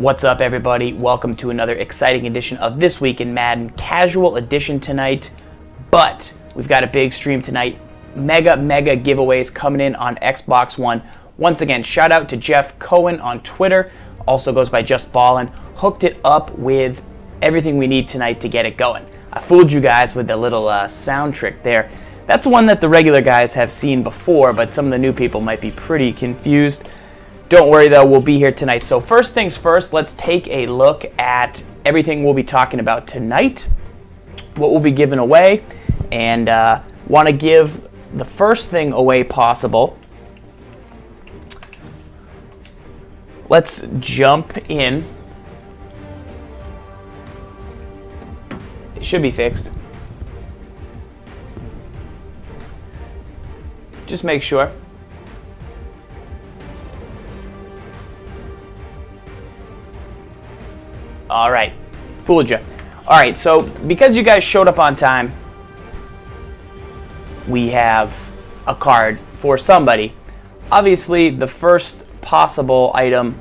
What's up, everybody? Welcome to another exciting edition of This Week in Madden. Casual edition tonight, but we've got a big stream tonight. Mega giveaways coming in on Xbox One. Once again, shout out to Jeff Cohen on Twitter. Also goes by Just Ballin'. Hooked it up with everything we need tonight to get it going. I fooled you guys with the little sound trick there. That's one that the regular guys have seen before, but some of the new people might be pretty confused. Don't worry though, we'll be here tonight. So first things first, let's take a look at everything we'll be talking about tonight, what we'll be giving away, and want to give the first thing away possible. Let's jump in. It should be fixed. Just make sure. All right, fooled you. All right, so because you guys showed up on time, we have a card for somebody. Obviously, the first possible item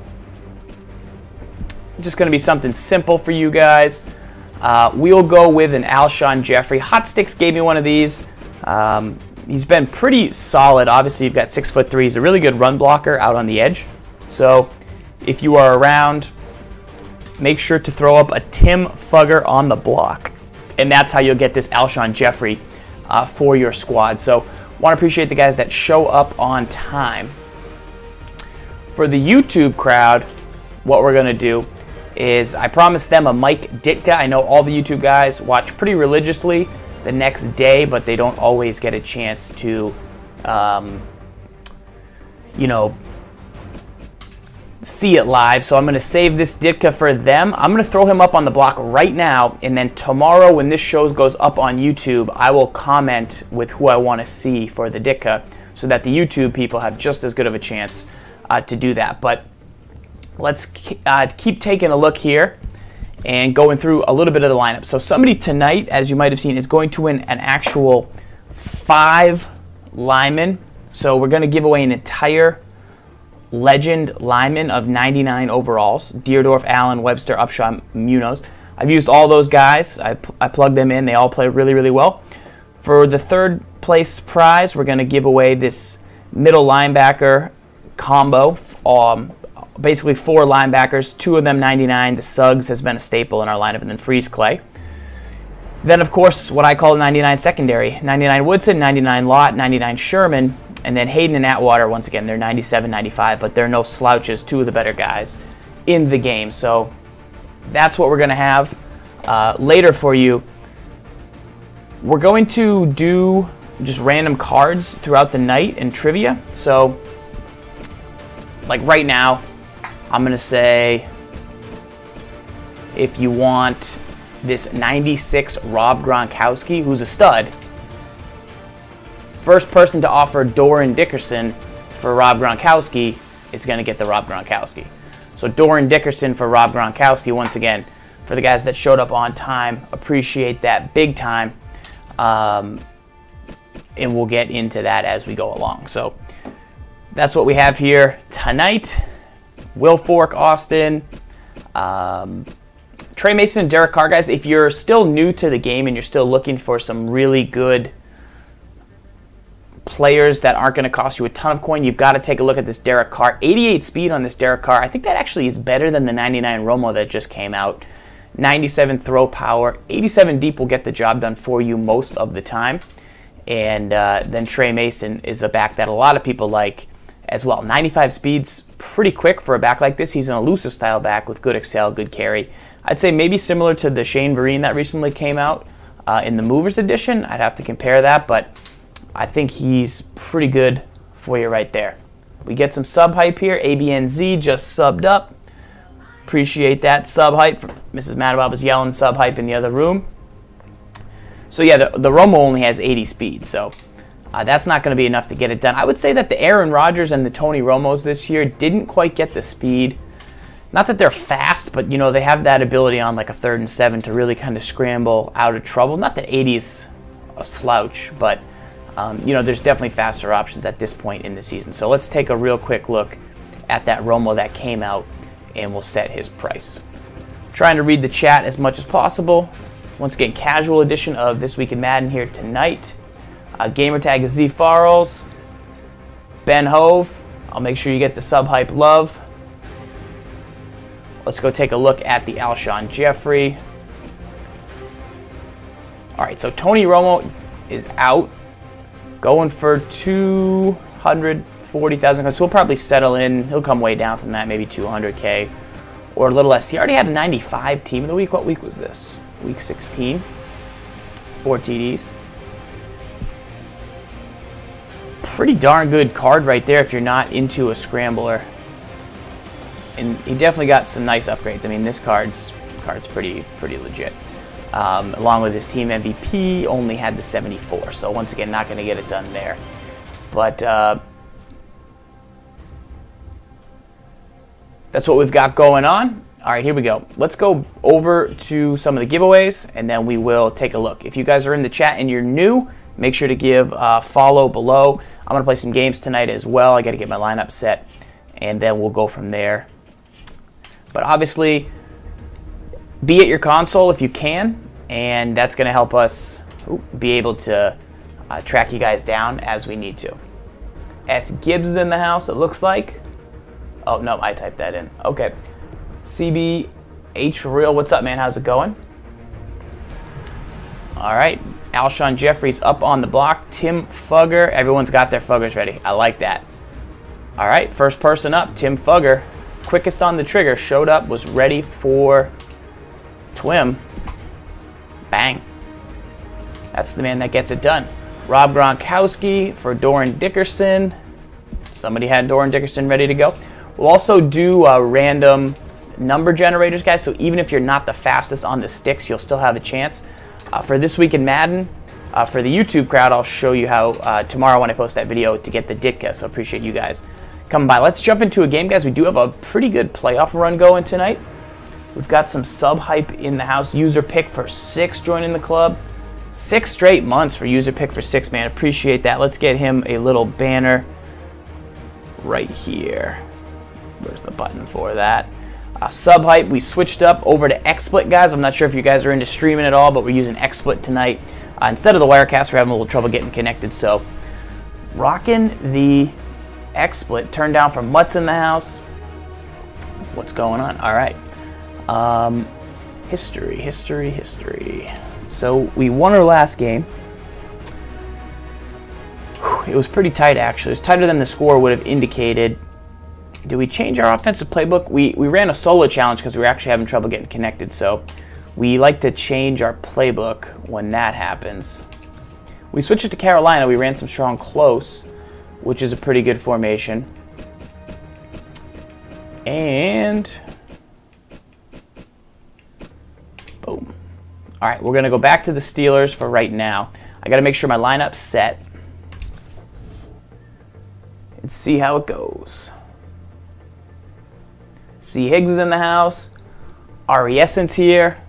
is just going to be something simple for you guys. We'll go with an Alshon Jeffrey. Hot Sticks gave me one of these. He's been pretty solid. Obviously, you've got 6'3". He's a really good run blocker out on the edge. So if you are around, make sure to throw up a Tim Fugger on the block. And that's how you'll get this Alshon Jeffrey for your squad. So want to appreciate the guys that show up on time. For the YouTube crowd, what we're going to do is I promised them a Mike Ditka. I know all the YouTube guys watch pretty religiously the next day, but they don't always get a chance to, you know, see it live. So I'm going to save this Ditka for them. I'm going to throw him up on the block right now, and then tomorrow when this show goes up on YouTube, I will comment with who I want to see for the Ditka so that the YouTube people have just as good of a chance to do that. But let's keep taking a look here and going through a little bit of the lineup. So somebody tonight, as you might have seen, is going to win an actual 5 linemen. So we're going to give away an entire legend lineman of 99 overalls. Deerdorf, Allen, Webster, Upshaw, Munoz. I've used all those guys. I plugged them in. They all play really well. For the third place prize, we're going to give away this middle linebacker combo. Basically 4 linebackers, 2 of them 99. The Suggs has been a staple in our lineup, and then Freeze Clay. Then, of course, what I call 99 secondary. 99 Woodson, 99 Lott, 99 Sherman, and then Haden and Atwater, once again, they're 97, 95, but they're no slouches, 2 of the better guys in the game. So that's what we're going to have later for you. We're going to do just random cards throughout the night and trivia. So, like right now, I'm going to say if you want this 96 Rob Gronkowski, who's a stud, first person to offer Doran Dickerson for Rob Gronkowski is going to get the Rob Gronkowski. So Doran Dickerson for Rob Gronkowski, once again, for the guys that showed up on time, appreciate that big time. And we'll get into that as we go along. So that's what we have here tonight. Will Fork, Austin, Trey Mason, and Derek Carr. Guys, if you're still new to the game and you're still looking for some really good players that aren't going to cost you a ton of coin, you've got to take a look at this Derek Carr. 88 speed on this Derek Carr. I think that actually is better than the 99 Romo that just came out. 97 throw power. 87 deep will get the job done for you most of the time. And then Trey Mason is a back that a lot of people like as well. 95 speed's pretty quick for a back like this. He's an elusive style back with good excel, good carry. I'd say maybe similar to the Shane Vereen that recently came out in the Movers edition. I'd have to compare that, but I think he's pretty good for you right there. We get some sub hype here. ABNZ just subbed up. Appreciate that sub hype. Mrs. Madabab was yelling sub hype in the other room. So yeah, the Romo only has 80 speed, so that's not going to be enough to get it done. I would say that the Aaron Rodgers and the Tony Romos this year didn't quite get the speed. Not that they're fast, but you know, they have that ability on like a 3rd and 7 to really kind of scramble out of trouble. Not that 80's a slouch, but you know, there's definitely faster options at this point in the season. So let's take a real quick look at that Romo that came out and we'll set his price. Trying to read the chat as much as possible. Once again, casual edition of This Week in Madden here tonight. Gamertag is Z Farrells. Ben Hove, I'll make sure you get the sub hype love. Let's go take a look at the Alshon Jeffrey. All right, so Tony Romo is out, going for 240,000. So we'll probably settle in. He'll come way down from that, maybe 200K or a little less. He already had a 95 team of the week. What week was this? Week 16. 4 TDs. Pretty darn good card right there if you're not into a scrambler. And he definitely got some nice upgrades. I mean, this card's pretty legit. Along with his team MVP, only had the 74. So once again, not going to get it done there. But that's what we've got going on. All right, here we go. Let's go over to some of the giveaways, and then we will take a look. If you guys are in the chat and you're new, make sure to give a follow below. I'm going to play some games tonight as well. I got to get my lineup set, and then we'll go from there. But obviously, be at your console if you can, and that's going to help us be able to track you guys down as we need to. S. Gibbs is in the house, it looks like. Oh, no, I typed that in. Okay. CBH Real, what's up, man? How's it going? All right. Alshon Jeffrey's up on the block. Tim Fugger. Everyone's got their Fuggers ready. I like that. All right. First person up, Tim Fugger. Quickest on the trigger. Showed up, was ready for TWIM. Bang. That's the man that gets it done. Rob Gronkowski for Doran Dickerson. Somebody had Doran Dickerson ready to go. We'll also do random number generators, guys, so even if you're not the fastest on the sticks, you'll still have a chance. For This Week in Madden, for the YouTube crowd, I'll show you how tomorrow when I post that video to get the Ditka, so appreciate you guys coming by. Let's jump into a game, guys. We do have a pretty good playoff run going tonight. We've got some sub hype in the house. User pick for 6 joining the club. 6 straight months for user pick for 6, man. Appreciate that. Let's get him a little banner right here. Where's the button for that? Sub hype, we switched up over to XSplit, guys. I'm not sure if you guys are into streaming at all, but we're using XSplit tonight. Instead of the Wirecast, we're having a little trouble getting connected, so rocking the XSplit. Turned down for Mutt's in the house. What's going on? All right. History. So we won our last game. It was pretty tight, actually. It was tighter than the score would have indicated. Did we change our offensive playbook? We ran a solo challenge because we were actually having trouble getting connected, so we like to change our playbook when that happens. We switched it to Carolina. We ran some strong close, which is a pretty good formation. And boom. All right, we're going to go back to the Steelers for right now. I got to make sure my lineup's set and see how it goes. C. Higgs is in the house. Ari Essence here.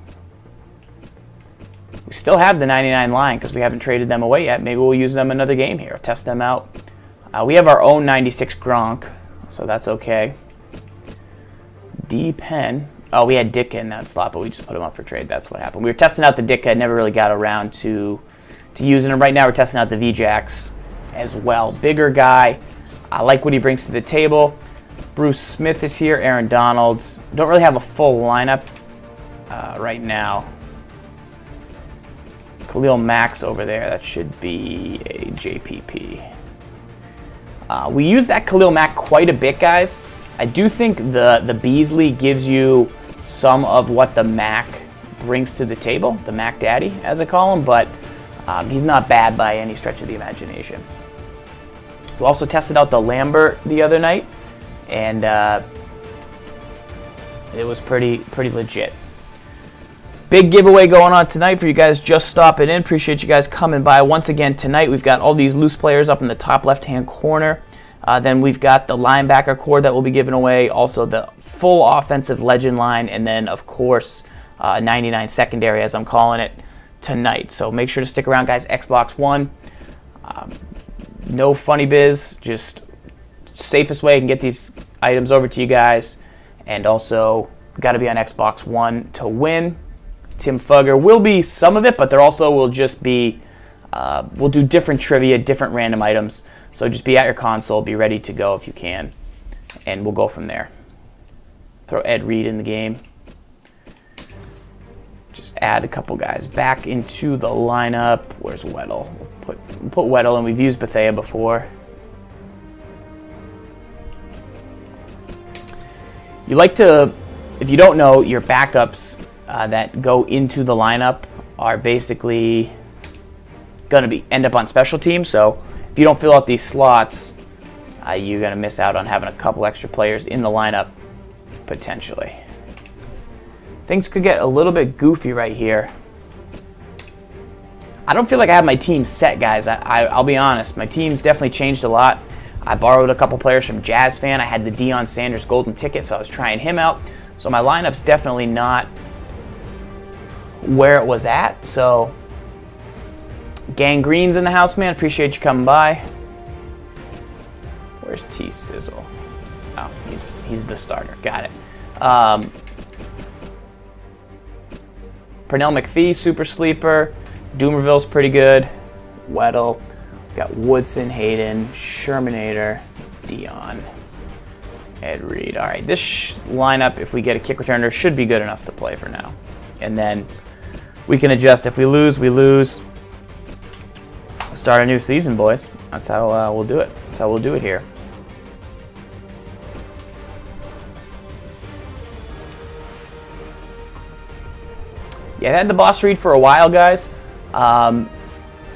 We still have the 99 line because we haven't traded them away yet. Maybe we'll use them another game here. Test them out. We have our own 96 Gronk, so that's okay. D. Penn. Oh, we had Ditka in that slot, but we just put him up for trade. That's what happened. We were testing out the Ditka. Never really got around to using him. Right now we're testing out the VJax as well. Bigger guy. I like what he brings to the table. Bruce Smith is here. Aaron Donald. Don't really have a full lineup right now. Khalil Mack's over there. That should be a JPP. We use that Khalil Mack quite a bit, guys. I do think the Beasley gives you some of what the Mac brings to the table, the Mac Daddy, as I call him, but he's not bad by any stretch of the imagination. We also tested out the Lambert the other night, and it was pretty legit. Big giveaway going on tonight for you guys just stopping in. Appreciate you guys coming by. Once again, tonight we've got all these loose players up in the top left-hand corner. Then we've got the linebacker core that will be given away, also the full offensive legend line, and then, of course, 99 secondary, as I'm calling it, tonight. So make sure to stick around, guys. Xbox One. No funny biz, just safest way I can get these items over to you guys. and also got to be on Xbox One to win. Tim Fugger will be some of it, but there also will just be, we'll do different trivia, different random items. So just be at your console, be ready to go if you can, and we'll go from there. Throw Ed Reed in the game. Just add a couple guys back into the lineup. Where's Weddle? We'll put Weddle in. We've used Bethea before. You like to, if you don't know, your backups that go into the lineup are basically going to end up on special teams. So if you don't fill out these slots, you're going to miss out on having a couple extra players in the lineup, potentially. Things could get a little bit goofy right here. I don't feel like I have my team set, guys. I'll be honest. My team's definitely changed a lot. I borrowed a couple players from Jazz Fan. I had the Deion Sanders golden ticket, so I was trying him out. So my lineup's definitely not where it was at. So Gangrene's in the house, man. Appreciate you coming by. Where's T Sizzle? Oh, he's the starter. Got it. Pernell McPhee, super sleeper. Doomerville's pretty good. Weddle. Got Woodson, Haden, Shermanator, Dion, Ed Reed. All right, this lineup, if we get a kick returner, should be good enough to play for now. And then we can adjust. If we lose, we lose. Start a new season, boys. That's how we'll do it. That's how we'll do it here. Yeah, I had the boss read for a while, guys.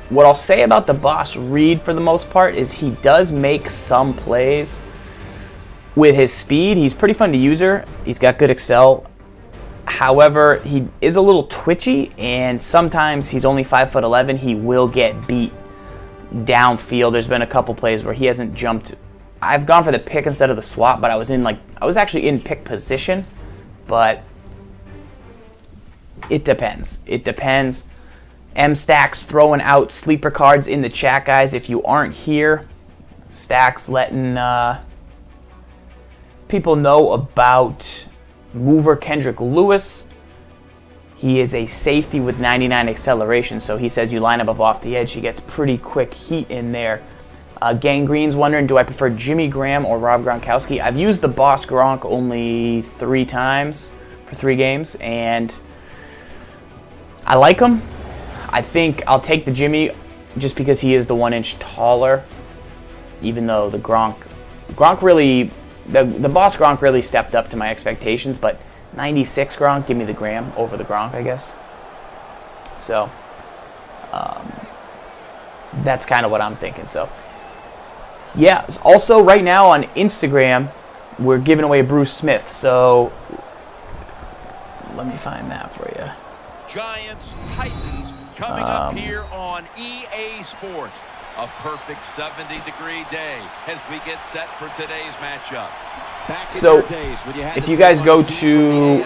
What I'll say about the boss read for the most part is he does make some plays with his speed. He's pretty fun to user. He's got good excel. However, he is a little twitchy, and sometimes he's only 5'11". He will get beat downfield. There's been a couple plays where he hasn't jumped. I've gone for the pick instead of the swap, but I was actually in pick position, but it depends. It depends. M-Stacks throwing out sleeper cards in the chat, guys. If you aren't here, Stacks letting people know about mover Kendrick Lewis. He is a safety with 99 acceleration, so he says you line him up off the edge, he gets pretty quick heat in there. Gangrene's wondering, do I prefer Jimmy Graham or Rob Gronkowski? I've used the Boss Gronk only 3 times for 3 games, and I like him. I think I'll take the Jimmy just because he is the 1 inch taller, even though the Gronk really, the Boss Gronk really stepped up to my expectations, but 96 Gronk, give me the Graham over the Gronk, I guess. So that's kind of what I'm thinking. So yeah, also right now on Instagram, we're giving away Bruce Smith. So let me find that for you. Giants Titans coming up here on EA Sports. A perfect 70-degree day as we get set for today's matchup. So if you guys go to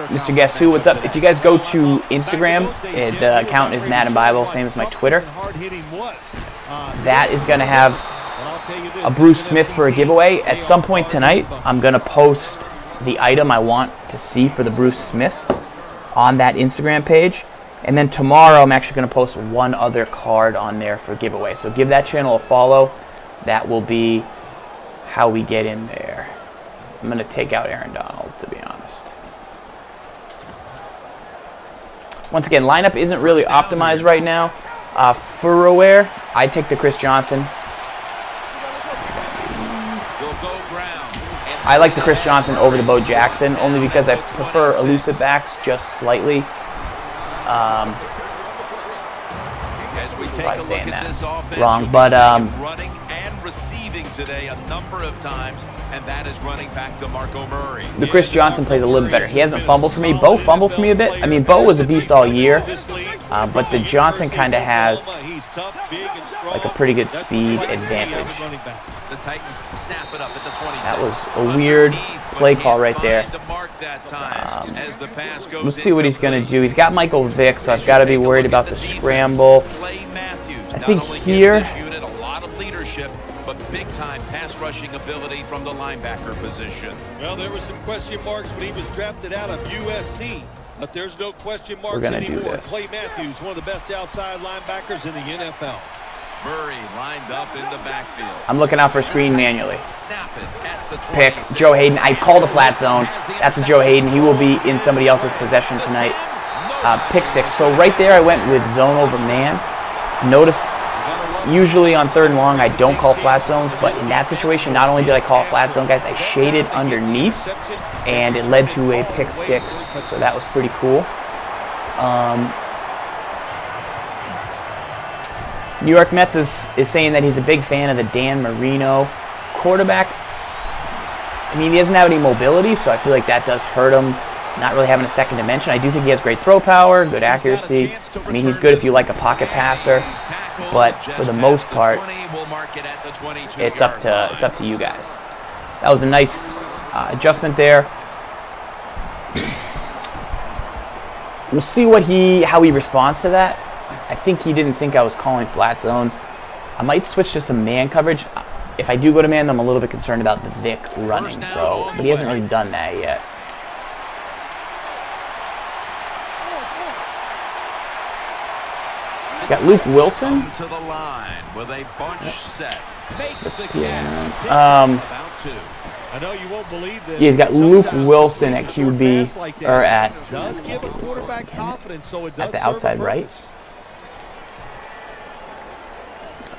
Mr. Guess Who, what's up? If you guys go to Instagram, the account is Madden Bible, same as my Twitter. That is going to have a Bruce Smith for a giveaway. At some point tonight, I'm going to post the item I want to see for the Bruce Smith on that Instagram page. And then tomorrow, I'm actually going to post one other card on there for giveaway. So give that channel a follow. That will be how we get in there. I'm going to take out Aaron Donald, to be honest. Once again, lineup isn't really optimized right now. Furroware, I take the Chris Johnson. I like the Chris Johnson over the Bo Jackson, only because I prefer elusive backs just slightly. Probably saying that wrong, but running and receiving today a number of times, and that is running back to Marco Murray. The Chris Johnson plays a little better. He hasn't fumbled for me. Bo fumbled for me a bit. I mean, Bo was a beast all year, but the Johnson kind of has like a pretty good speed advantage. That was a weird play call right there. Let's see what he's going to do. He's got Michael Vick, so I've got to be worried about the scramble. I think here, big-time pass rushing ability from the linebacker position. Well, there were some question marks when he was drafted out of USC, but there's no question marks anymore. Clay Matthews, one of the best outside linebackers in the NFL. Murray lined up in the backfield. I'm looking out for a screen manually. Pick Joe Haden. I called a flat zone. That's a Joe Haden. He will be in somebody else's possession tonight. Pick 6. So right there I went with zone over man. Notice usually on 3rd and long I don't call flat zones, but in that situation not only did I call a flat zone, guys, I shaded underneath and it led to a pick 6. So that was pretty cool. New York Mets is saying that he's a big fan of the Dan Marino quarterback. I mean, he doesn't have any mobility, so I feel like that does hurt him, not really having a second dimension. I do think he has great throw power, good accuracy. I mean, he's good if you like a pocket passer, but for the most part, it's up to you guys. That was a nice adjustment there. We'll see how he responds to that. I think he didn't think I was calling flat zones. I might switch to some man coverage. If I do go to man, I'm a little bit concerned about the Vic running, but he hasn't really done that yet. He's got Luke Wilson. To the line with a bunch set. Makes the catch. I know you won't believe this. He's got Luke Wilson at QB, or at the outside right.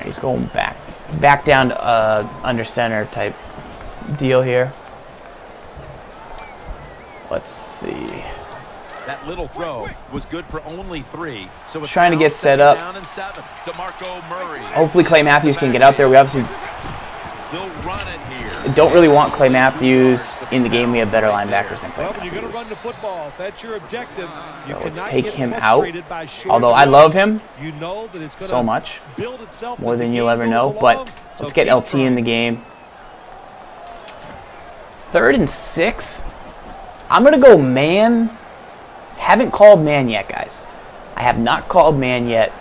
He's going back down to under center type deal here. Let's see. That little throw was good for only 3. So it's trying to get set up. Hopefully Clay Matthews can get out there. We obviously don't really want Clay Matthews in the game. We have better linebackers than Clay Matthews. So let's take him out. Although I love him so much, more than you'll ever know. But let's get LT in the game. 3rd and 6. I'm going to go man. Haven't called man yet, guys. I have not called man yet.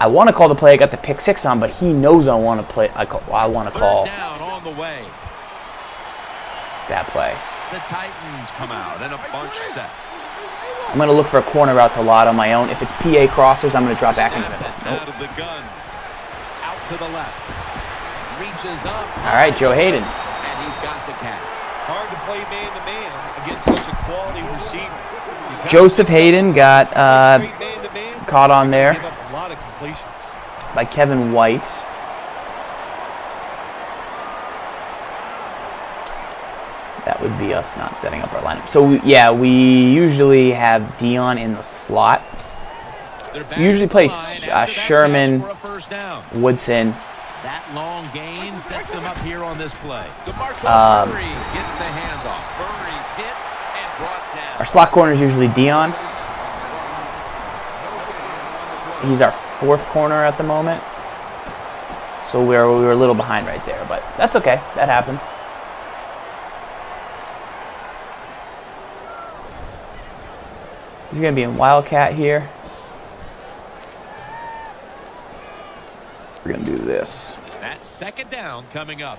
I want to call the play I got the pick 6 on, but he knows I want to play. I want to call that play. The Titans come out and a bunch set. I'm going to look for a corner route to Lott on my own. If it's PA crossers, I'm going to drop back into it. Out of the gun. Out to the left. Reaches up. All right, Joe Haden. And he's got the catch. Hard to play man-to-man against such a quality receiver. Joseph Haden got caught on there by Kevin White. That would be us not setting up our lineup. So, yeah, we usually have Dion in the slot. We usually play Sherman, Woodson. That long gain sets them up here on this play. Murray gets the handoff. Murray's hit and brought down. Our slot corner is usually Dion. He's our 4th corner at the moment. So we were a little behind right there, but that's okay. That happens. He's going to be in Wildcat here. We're going to do this. That's 2nd down coming up.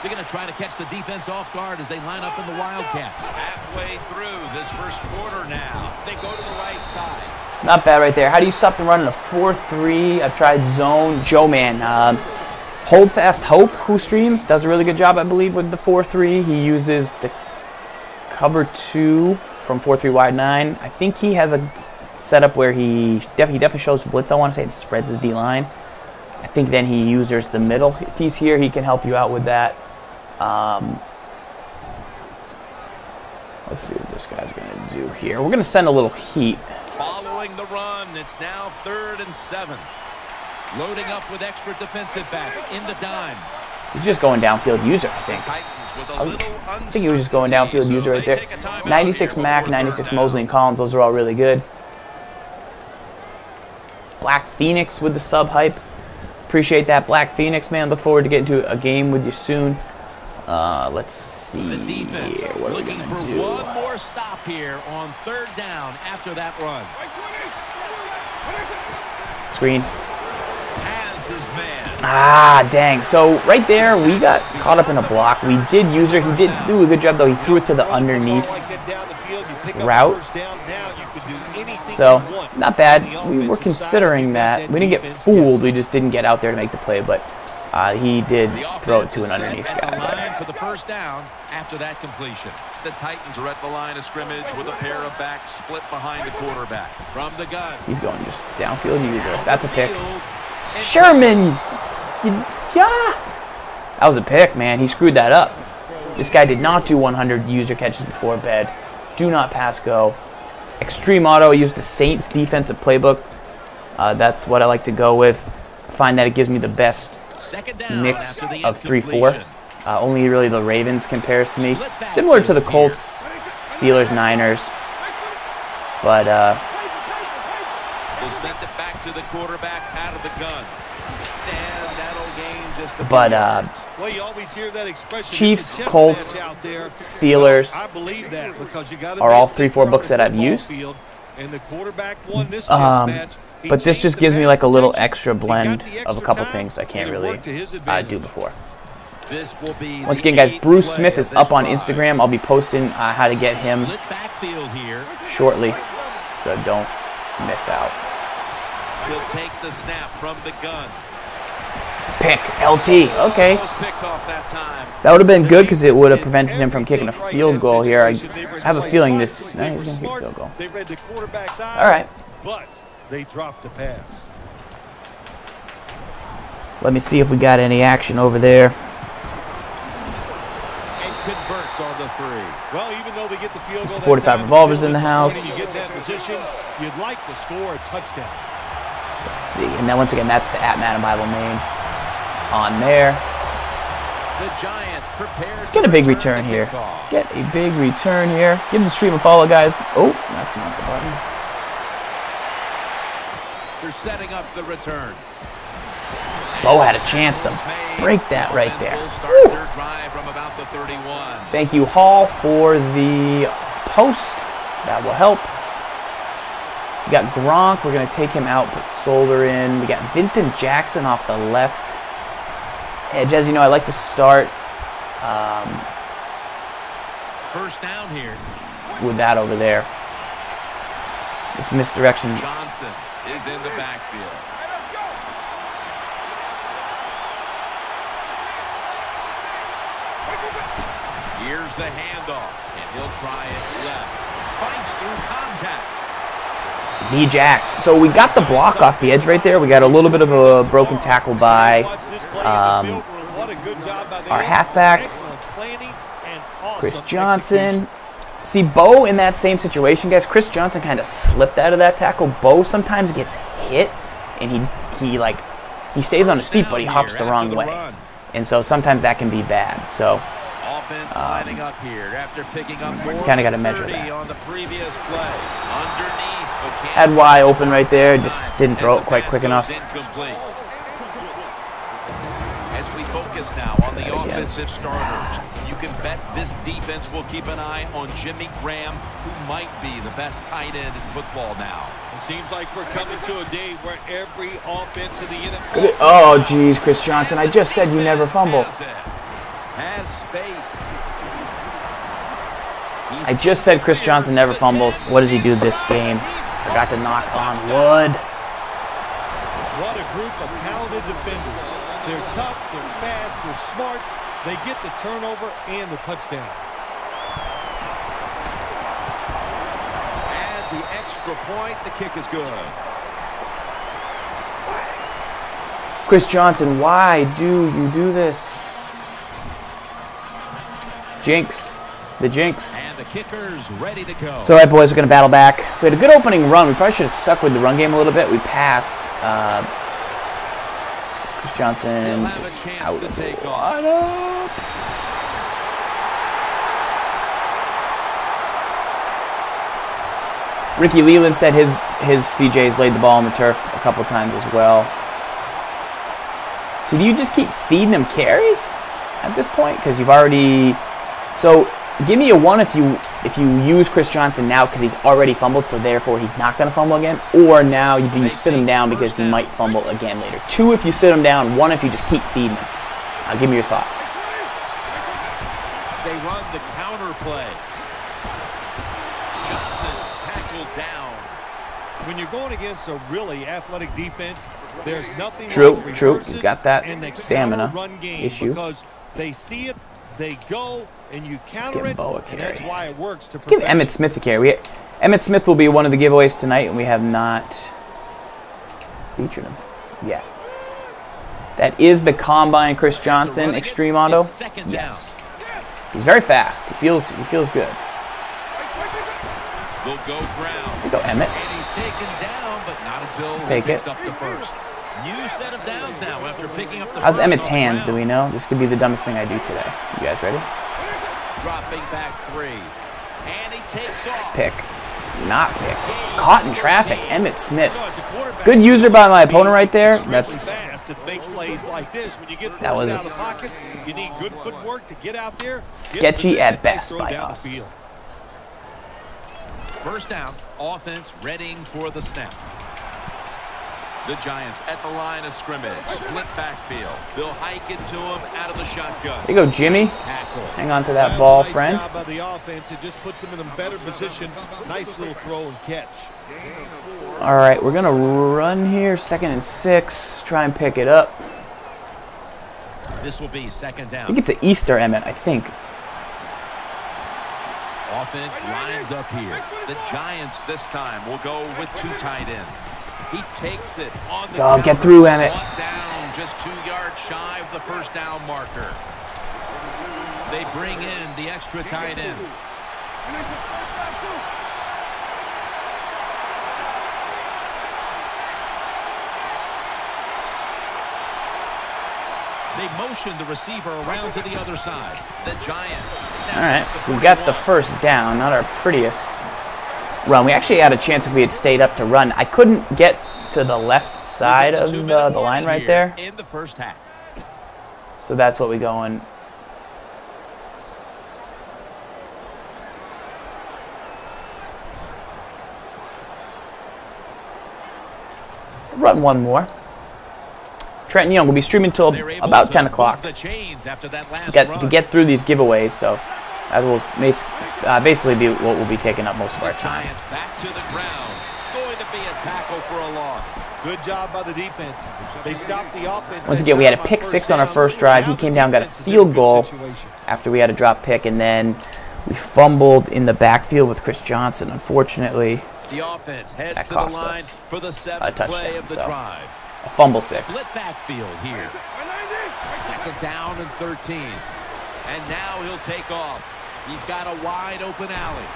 They're going to try to catch the defense off guard as they line up in the Wildcat. Halfway through this first quarter now. They go to the right side. Not bad right there. How do you stop the run in a 4-3? I've tried zone. Joe Man. Hold Fast Hope, who streams, does a really good job, I believe, with the 4-3. He uses the cover 2 from 4-3 wide 9. I think he has a setup where he definitely shows blitz, I want to say, and spreads his D-line. I think then he uses the middle. If he's here, he can help you out with that. Let's see what this guy's going to do here. We're going to send a little heat. Following the run, it's now 3rd and 7. Loading up with extra defensive backs in the dime. He's just going downfield user, I think. I think he was just going downfield user right there. 96 Mack, 96 Mosley and Collins. Those are all really good. Black Phoenix with the sub hype. Appreciate that, Black Phoenix, man. Look forward to getting to a game with you soon. Let's see here. What are we going to do? One more stop here on 3rd down after that run. Screen. Has his man. Ah, dang. So right there, we got caught up in a block. We did use her. He did do a good job, though. He threw it to the underneath route. So, not bad. We were considering that. We didn't get fooled. We just didn't get out there to make the play, but he did throw it to an underneath guy. For the first down after that completion. The Titans are at the line of scrimmage with a pair of backs split behind the quarterback. From the gun. He's going just downfield user. That's a pick. Sherman! Yeah! That was a pick, man. He screwed that up. This guy did not do 100 user catches before bed. Do not pass go. Extreme auto. I used the Saints defensive playbook. That's what I like to go with. I find that it gives me the best mix of 3-4. Only really the Ravens compares to me. Similar to the Colts, Steelers, Niners. But we'll send it back to the quarterback out of the gun. And that'll gain just a well, you always hear that expression, Chiefs, Colts, Steelers are all 3-4 books that I've used. But this just gives me like a little extra blend of a couple things I can't really do before. Once again, guys, Bruce Smith is up on Instagram. I'll be posting how to get him shortly, so don't miss out. He'll take the snap from the gun. Pick, LT, okay. That would have been good because it would have prevented him from kicking a field goal here. I have a feeling this, no, he's going to kick a field goal. All right. But they dropped the pass. Let me see if we got any action over there. Converts on the 3. Well, even though they get the field goal, Mr. 45 revolvers in the house. When you get in that position, you'd like to score a touchdown. Let's see, and then once again, that's the @Madden Bible name on there. The Giants prepare. Let's get a big return here. Let's get a big return here. Give the stream a follow, guys. Oh, that's not the button. They're setting up the return. Bo had a chance to break that right there. Thank you, Hall, for the post. That will help. We got Gronk. We're going to take him out, put Solder in. We got Vincent Jackson off the left edge. As you know, I like to start first down here with that over there. This misdirection. Johnson is in the backfield. Here's the handoff, and he'll try it left. Fights through contact. V-Jax. So we got the block off the edge right there. We got a little bit of a broken tackle by our halfback, Chris Johnson. See, Bo in that same situation, guys. Chris Johnson kind of slipped out of that tackle. Bo sometimes gets hit, and he stays on his feet, but he hops the wrong way. And so sometimes that can be bad. So lining up here after picking up you kind of got to measure that. on the previous play. Underneath, had Y open right there, just didn't throw it quite quick enough. As we focus now on the offensive starters, you can bet this defense will keep an eye on Jimmy Graham, who might be the best tight end in football now. It seems like we're coming to a day where every offense in the NFL. Oh, geez, Chris Johnson. I just said you never fumble. Has space. I just said Chris Johnson never fumbles. What does he do this game? Forgot to knock on wood. What a group of talented defenders. They're tough, they're fast, they're smart. They get the turnover and the touchdown. And the extra point, the kick is good. Chris Johnson, why do you do this? Jinx. The Jinx. And the kicker's ready to go. So, all right, boys, we're going to battle back. We had a good opening run. We probably should have stuck with the run game a little bit. We passed. Chris Johnson is out of the lineup. Ricky Leland said his CJ's laid the ball on the turf a couple times as well. So do you just keep feeding him carries at this point? Because you've already... So Give me a 1 if you use Chris Johnson now because he's already fumbled, so therefore he's not going to fumble again. Or now you sit him down because he might fumble again later. 2 if you sit him down. 1 if you just keep feeding him. Give me your thoughts. They run the counter play. Johnson's tackled down. When you're going against a really athletic defense, there's nothing True. like He's got that stamina run game issue. Because they see it, they go, and you counter it, and that's why it works to Let's give Emmitt Smith a carry. Emmitt Smith will be one of the giveaways tonight, and we have not featured him yet. That is the Combine Chris Johnson Extreme Auto. Yes. He's very fast. He feels good. They'll go ground. There you go, Emmitt. And he's taken down, but not until he picks up the first. New set of downs now after picking up the How's first Emmitt's on the hands, ground. do we know? This could be the dumbest thing I do today. You guys ready? Dropping back 3. And he takes off. Pick. Not picked. Caught in traffic. Emmitt Smith. Good user by my opponent right there. That was you need good footwork to get out there. Sketchy at best by us. First down, offense readying for the snap. The Giants at the line of scrimmage, split backfield. They'll hike it to him out of the shotgun. There you go, Jimmy. Hang on to that ball, friend. Nice job by the offense. It just puts them in a better position. Nice little throw and catch. All right, we're going to run here. 2nd and 6. Try and pick it up. This will be 2nd down. I think it's an Easter, Emmitt, I think. Offense lines up here. The Giants this time will go with 2 tight ends. He takes it on the counter. Get through, Emmitt. Down, just 2 yards shy of the first down marker. They bring in the extra tight end. They motion the receiver around to the other side. The Giants. All right, we got the first down. Not our prettiest run. We actually had a chance if we had stayed up to run. I couldn't get to the left side of the line right there. In the first half. So that's what we going. Run one more. Trenton Young will be streaming till about 10 o'clock to get through these giveaways, so that will basically be what will be taking up most of our time. Back to the ground. Going to be a tackle for a loss. Good job by the defense. They stopped the offense. Once again, we had a pick 6 on our first drive. He came down, got a field goal after we had a drop pick, and then we fumbled in the backfield with Chris Johnson. Unfortunately, the offense heads that to cost the line us for the a touchdown. of the So drive. a fumble 6. Split backfield here. 2nd down and 13. And now he'll take off. He's got a wide open alley.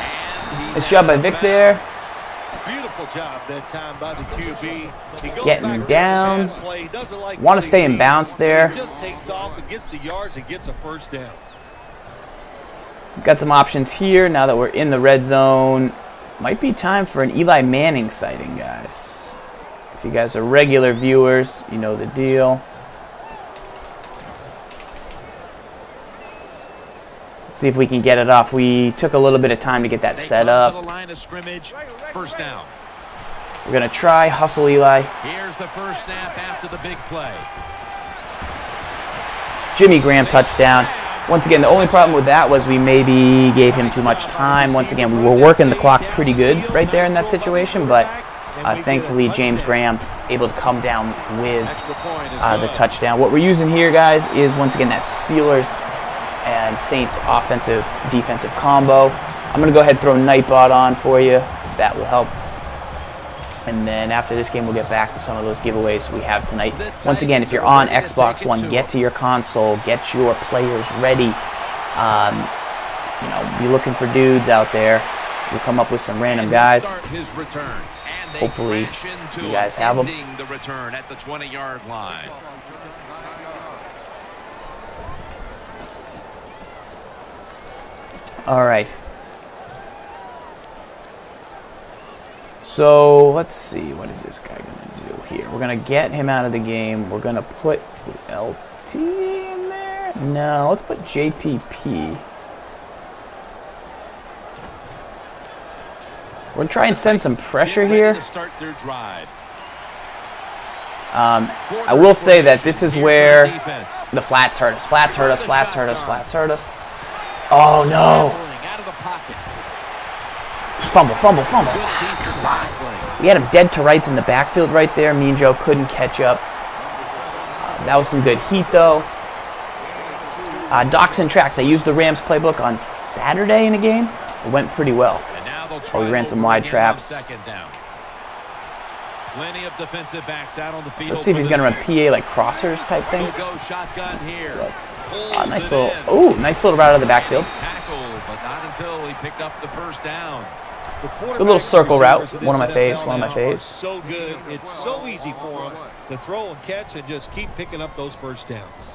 And Nice job by Vic there. Beautiful job that time by the QB. Getting down. Want to stay in bounce there. He just takes off and gets the yards and gets a first down. Got some options here now that we're in the red zone. Might be time for an Eli Manning sighting, guys. If you guys are regular viewers, you know the deal. Let's see if we can get it off. We took a little bit of time to get that set up. First down. We're going to try hustle Eli. Here's the first snap after the big play. Jimmy Graham touchdown. Once again, the only problem with that was we maybe gave him too much time. Once again, we were working the clock pretty good right there in that situation, but thankfully James Graham able to come down with the touchdown. What we're using here, guys, is once again that Steelers and Saints offensive-defensive combo. I'm going to go ahead and throw Nightbot on for you, if that will help. And then after this game, we'll get back to some of those giveaways we have tonight. Once again, if you're on Xbox One, get to your console, get your players ready. You know, be looking for dudes out there. We'll come up with some random guys. Hopefully, you guys have them. The return at the 20-yard line. All right. So let's see, what is this guy gonna do here? We're gonna get him out of the game. We're gonna put LT in there. No, let's put JPP. We're going to try and send some pressure here. I will say that this is where the flats hurt us. Flats hurt us, flats hurt us, flats hurt us. Oh, no. Fumble, fumble, fumble. Come on. We had him dead to rights in the backfield right there. Me and Joe couldn't catch up. That was some good heat, though. Docks and tracks. I used the Rams playbook on Saturday in a game. It went pretty well. We ran some wide traps. Plenty of defensive backs out on the field. Let's see if he's going to run PA like crossers type thing. Nice little route out of the backfield. Good little circle route. One of my faves. One of my faves. So good. It's so easy for him to throw and catch and just keep picking up those first downs.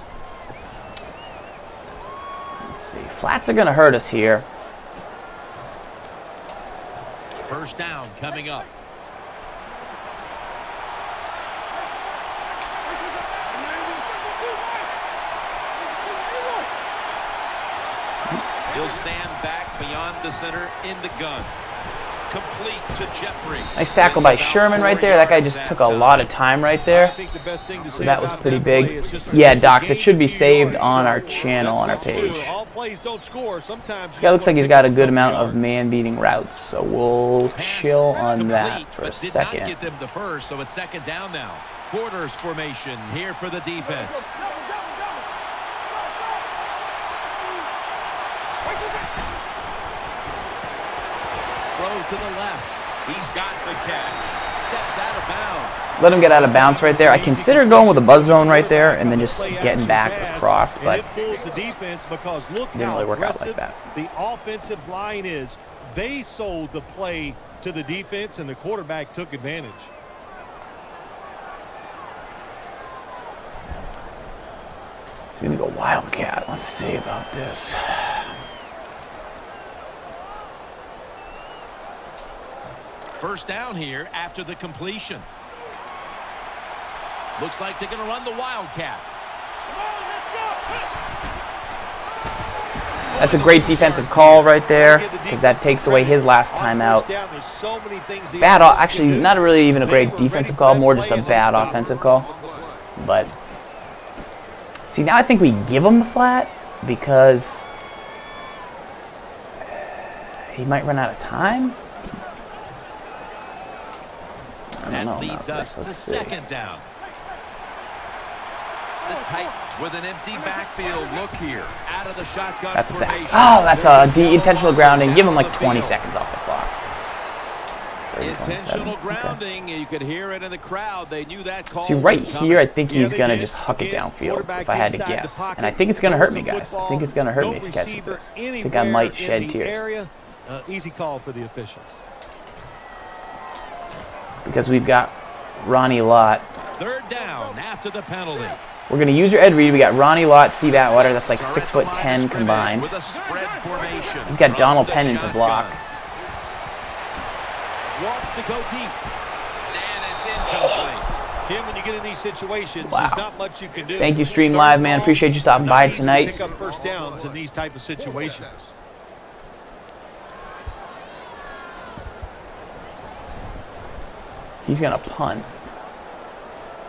Let's see. Flats are going to hurt us here. First down coming up. He'll stand back beyond the center in the gun. Complete to Jeffrey. Nice tackle by Sherman right there. That guy just took a lot of time right there. So that was pretty big. Yeah, Docs, it should be saved on our channel, on our page. This guy looks like he's got a good amount of man-beating routes, so we'll chill on that for a second. Get them the first, so it's second down now. Quarters formation here for the defense. To the left. He's got the catch. Steps out of bounds. Let him get out of bounds right there. I considered going with a buzz zone right there and then just getting back across, but it didn't really work out like that. The offensive line is. They sold the play to the defense, and the quarterback took advantage. He's going to go Wildcat. Let's see about this. First down here after the completion. Looks like they're going to run the Wildcat. That's a great defensive call right there because that takes away his last time out. Bad, actually, not really even a great defensive call, more just a bad offensive call. But see, now I think we give him the flat because he might run out of time. I don't know about this. Let's see. Second down. The Titans with an empty backfield look here. Out of the shotgun. That's a sack. Oh, that's a intentional grounding. Give him like 20 seconds off the clock. 30, intentional grounding. Okay. You could hear it in the crowd. They knew that call. See, right here, I think he's going to just huck it downfield, if I had to guess. And I think it's going to hurt me, guys. I think it's going to hurt me if he catches this. I think I might shed tears. Easy call for the officials. Because we've got Ronnie Lott. Third down after the penalty. We're going to use your Ed Reed. We got Ronnie Lott, Steve Atwater. That's like 6'10" combined. He's got Donald Penn to block. Wants to go deep. And it's incomplete. Jim, when you get in these situations, there's not much you can do. Thank you, Stream Live, man. Appreciate you stopping by tonight. Pick up first downs in these type of situations. He's going to punt.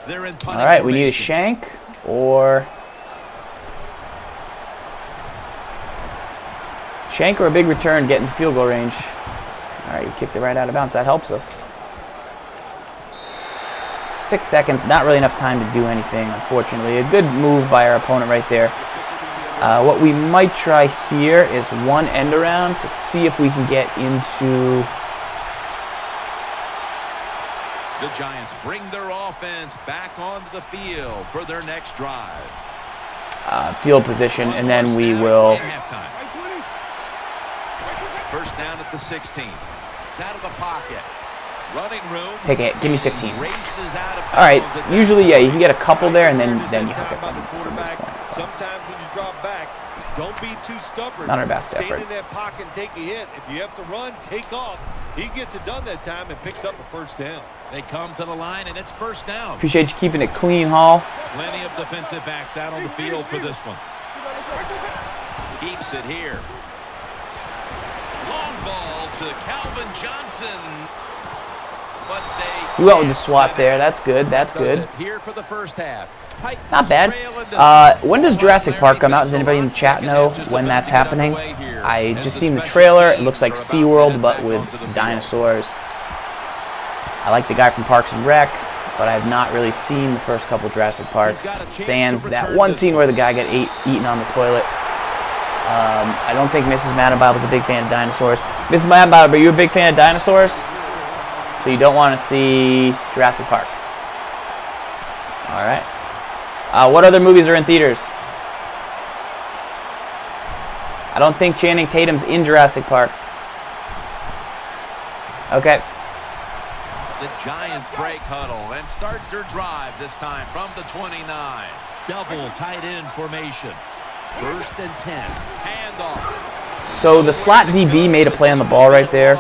All right, we need a shank or a big return, get into field goal range. All right, you kicked it right out of bounds. That helps us. 6 seconds, not really enough time to do anything, unfortunately. A good move by our opponent right there. What we might try here is one end around to see if we can get into... The Giants bring their offense back onto the field for their next drive. Field position, and then we will... First down at the 16. Out of the pocket. Running room. Take it. Give me 15. All right. Usually, yeah, you can get a couple there, and then you hook it from this point. So. Sometimes when you drop back, don't be too stubborn. Not our best effort. Stay in that pocket and take a hit. If you have to run, take off. He gets it done that time and picks up a first down. They come to the line, and it's first down. Appreciate you keeping it clean, Hall. Plenty of defensive backs out on the field for this one. Keeps it here. Long ball to Calvin Johnson. But we went with the swat there. That's good. That's good. Here for the first half. Not bad. When does Jurassic Park come out? Does anybody in the chat know when that's happening? I just seen the trailer. It looks like SeaWorld, but with dinosaurs. I like the guy from Parks and Rec, but I have not really seen the first couple Jurassic Parks. Sans that one scene where the guy got eaten on the toilet. I don't think Mrs. Madden Bible's a big fan of dinosaurs. Mrs. Madden Bible, are you a big fan of dinosaurs? So you don't want to see Jurassic Park. All right. What other movies are in theaters? I don't think Channing Tatum's in Jurassic Park. Okay. The Giants break huddle and start their drive this time from the 29. Double tight end formation. 1st and 10. Handoff. So the slot DB made a play on the ball right there.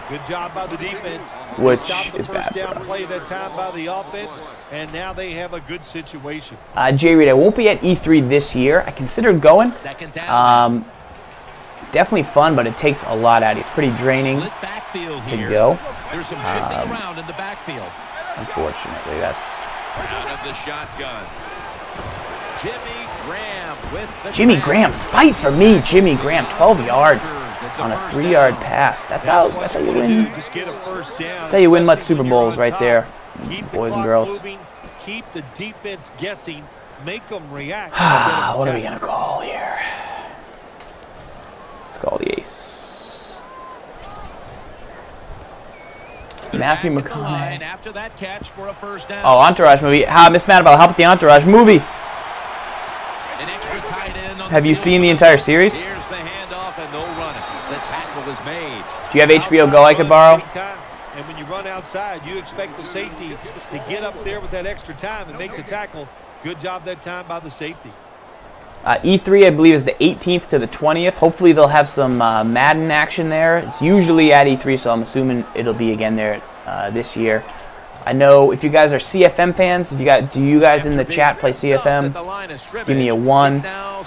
Good job by the defense. Which is bad for us. Play that time by the offense, and now they have a good situation. Jay Reed, I won't be at E3 this year. I considered going. Definitely fun, but it takes a lot out of you. It's pretty draining to go. There's some shifting around in the backfield. Unfortunately, that's out of the shotgun. Jimmy Graham with the Jimmy Graham, fight for me, Jimmy Graham. 12 yards on a 3-yard pass. That's how you win. That's how you win much Super Bowls right there, boys and girls. Keep the defense guessing. Make them react. What are we gonna call here? Let's call the ace. Matthew McConaughey. After that catch for a first down. Oh, Entourage movie. Miss Madabelle, how about the Entourage movie? An extra tight end on Have you seen the entire series? Here's the handoff and they'll run it. The tackle is made. Do you have HBO Go I could borrow? And when you run outside, you expect the safety to get up there with that extra time and make the tackle. Good job that time by the safety. E3, I believe, is the 18th to the 20th. Hopefully they'll have some Madden action there. It's usually at E3, so I'm assuming it'll be again there this year. I know if you guys are CFM fans, do you guys in the chat play CFM? Give me a 1.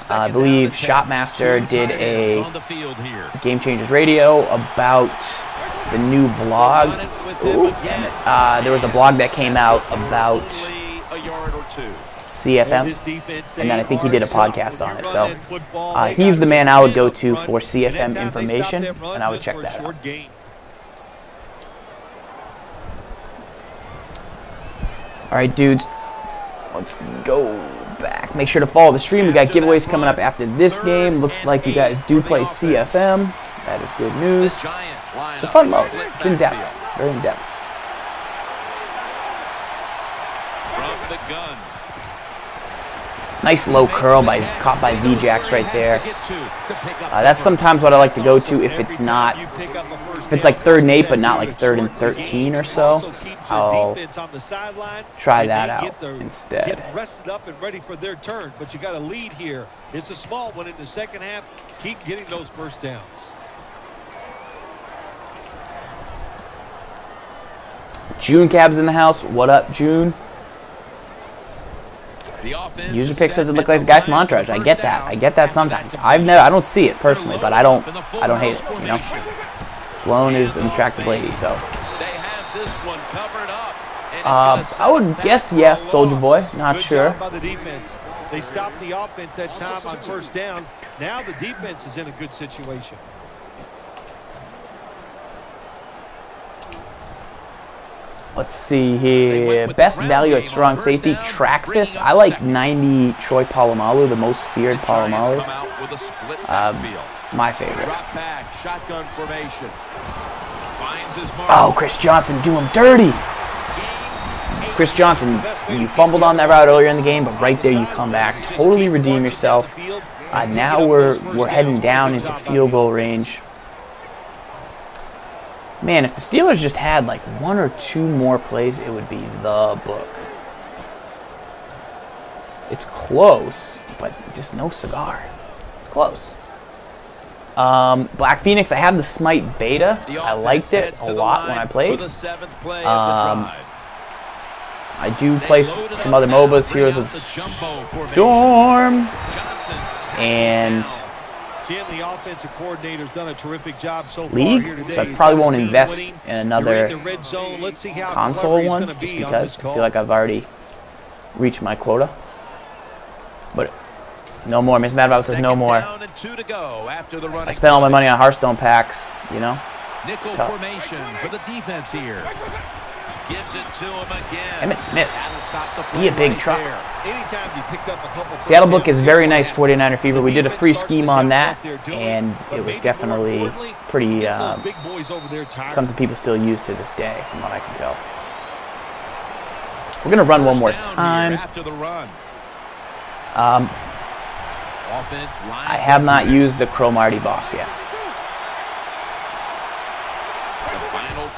I believe Shopmaster did a Game Changers Radio about the new blog. Ooh, damn it. There was a blog that came out about CFM, and then I think he did a podcast on it. So he's the man I would go to for CFM information, and I would check that out. All right, dudes, let's go back. Make sure to follow the stream. We got giveaways coming up after this game. Looks like you guys do play CFM. That is good news. It's a fun mode. It's in depth, very in depth. From the gun. Nice low curl caught by V-Jax right there. That's sometimes what I like to go to if it's not, if it's like 3rd and 8 but not like 3rd and 13 or so. I'll try that out instead. Get rested up and ready for their turn, but you got a lead here. It's a small one in the second half. Keep getting those first downs. June Cab's in the house. What up, June? User pick says it looked like the guy from Entourage. I get that. I get that sometimes. I don't see it personally, but I don't hate it, you know. Sloan is an attractive lady, so. I would guess yes, Soldier Boy. Not sure. They stopped the offense that time on first down. Now the defense is in a good situation. Let's see here. Best value at strong safety, Traxxas. I like 90 Troy Polamalu, the most feared Polamalu. My favorite. Oh, Chris Johnson, do him dirty. Chris Johnson, you fumbled on that route earlier in the game, but right there you come back, totally redeem yourself. Now we're heading down into field goal range. Man, if the Steelers just had like 1 or 2 more plays, it would be the book. It's close, but just no cigar. It's close. Black Phoenix, I have the Smite Beta. I liked it a lot when I played. I do play some other MOBAs, Heroes of Storm, and Jim, the offensive coordinator's done a terrific job so far League, here today. so I probably won't invest in another console one just because I feel like I've already reached my quota. But no more. Mr. Madball says no more. I spent all my money on Hearthstone packs, you know. Nickel formation for the defense here. Gives it to him again. Emmett Smith, be a big truck. Anytime you picked up a couple Seattle book is very nice, 49er Fever. We did a free scheme on that, and it was definitely pretty something people still use to this day, from what I can tell. We're going to run one more time. I have not used the Cromartie boss yet.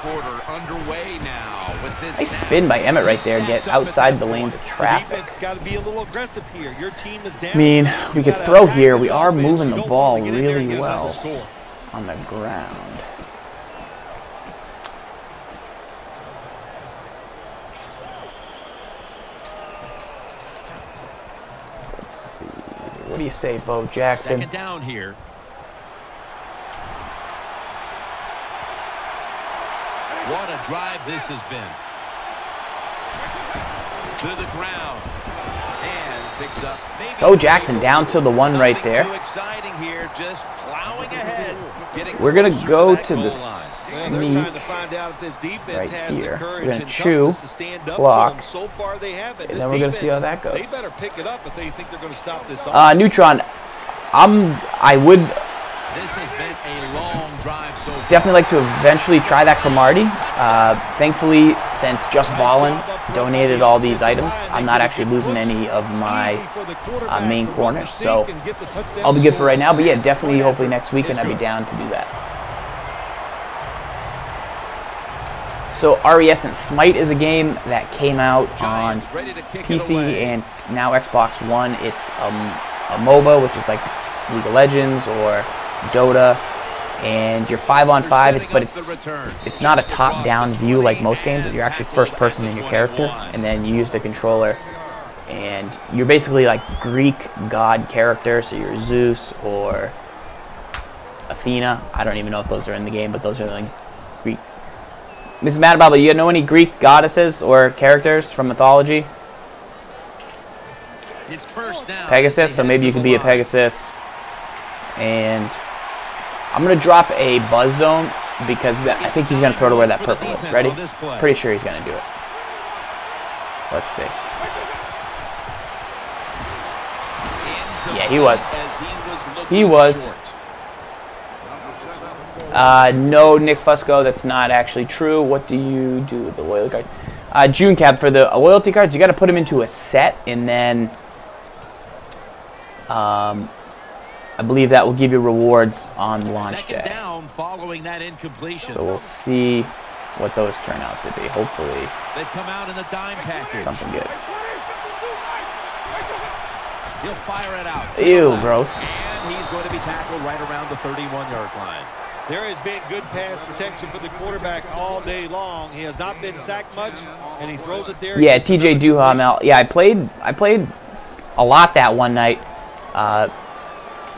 Quarter underway now with this. Nice spin by Emmett right there. Get outside the lanes of traffic. I mean, we could throw here. We are moving the ball really well on the ground. Let's see. What do you say, Bo Jackson? Second down here. What a drive this has been. To the ground. And picks up maybe Bo Jackson down to the one right there. Exciting here, just plowing ahead. We're going to go to the sneak right here. We're going to chew, block, and then we're going to see how that goes. Neutron, I would definitely like to eventually try that Cromartie. Thankfully, since Just Ballin donated all these items, I'm not actually losing any of my main corners, so I'll be good for right now. But yeah, definitely, hopefully next weekend I'd be down to do that. So RES and Smite is a game that came out on PC and now Xbox One. It's a MOBA, which is like League of Legends or Dota, and you're 5-on-5, but it's not a top-down view like most games. You're actually first person in your character, and then you use the controller, and you're basically like Greek god characters. So you're Zeus or Athena. I don't even know if those are in the game, but those are like Greek. Mrs. Madababa, you know any Greek goddesses or characters from mythology? It's first down. Pegasus, so maybe you could be a Pegasus. And I'm going to drop a Buzz Zone because I think he's going to throw to where that purple is. Ready? Pretty sure he's going to do it. Let's see. Yeah, he was. He was. No, Nick Fusco, that's not actually true. What do you do with the loyalty cards? June Cab, for the loyalty cards, you got to put them into a set, and then I believe that will give you rewards on launch day. Down following that incompletion. So we'll see what those turn out to be. Hopefully, they've come out in the dime package. Something good. He'll fire it out. Ew, gross. And he's going to be tackled right around the 31-yard line. There has been good pass protection for the quarterback all day long. He has not been sacked much, and he throws it there. Yeah, TJ Duhamel. Yeah, I played a lot that one night.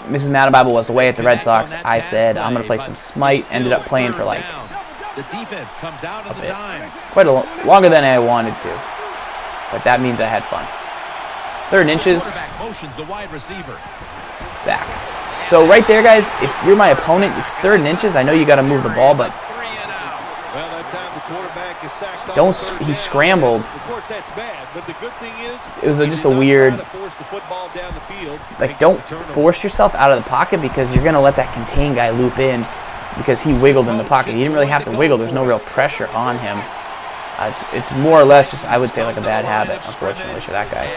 Mrs. Madababa was away at the Red Sox. I said I'm going to play some Smite. Ended up playing for like the defense comes out of the dime. Quite longer than I wanted to, but that means I had fun. 3rd and inches. Motions the wide receiver. Sack. So right there, guys, if you're my opponent, it's 3rd and inches. I know you got to move the ball, but don't. He scrambled. Of course, that's bad, but the good thing is it was just a weird. Like, don't force yourself out of the pocket because you're gonna let that contain guy loop in because he wiggled in the pocket. He didn't really have to wiggle. There's no real pressure on him. It's more or less just, I would say, like a bad habit, unfortunately, for that guy.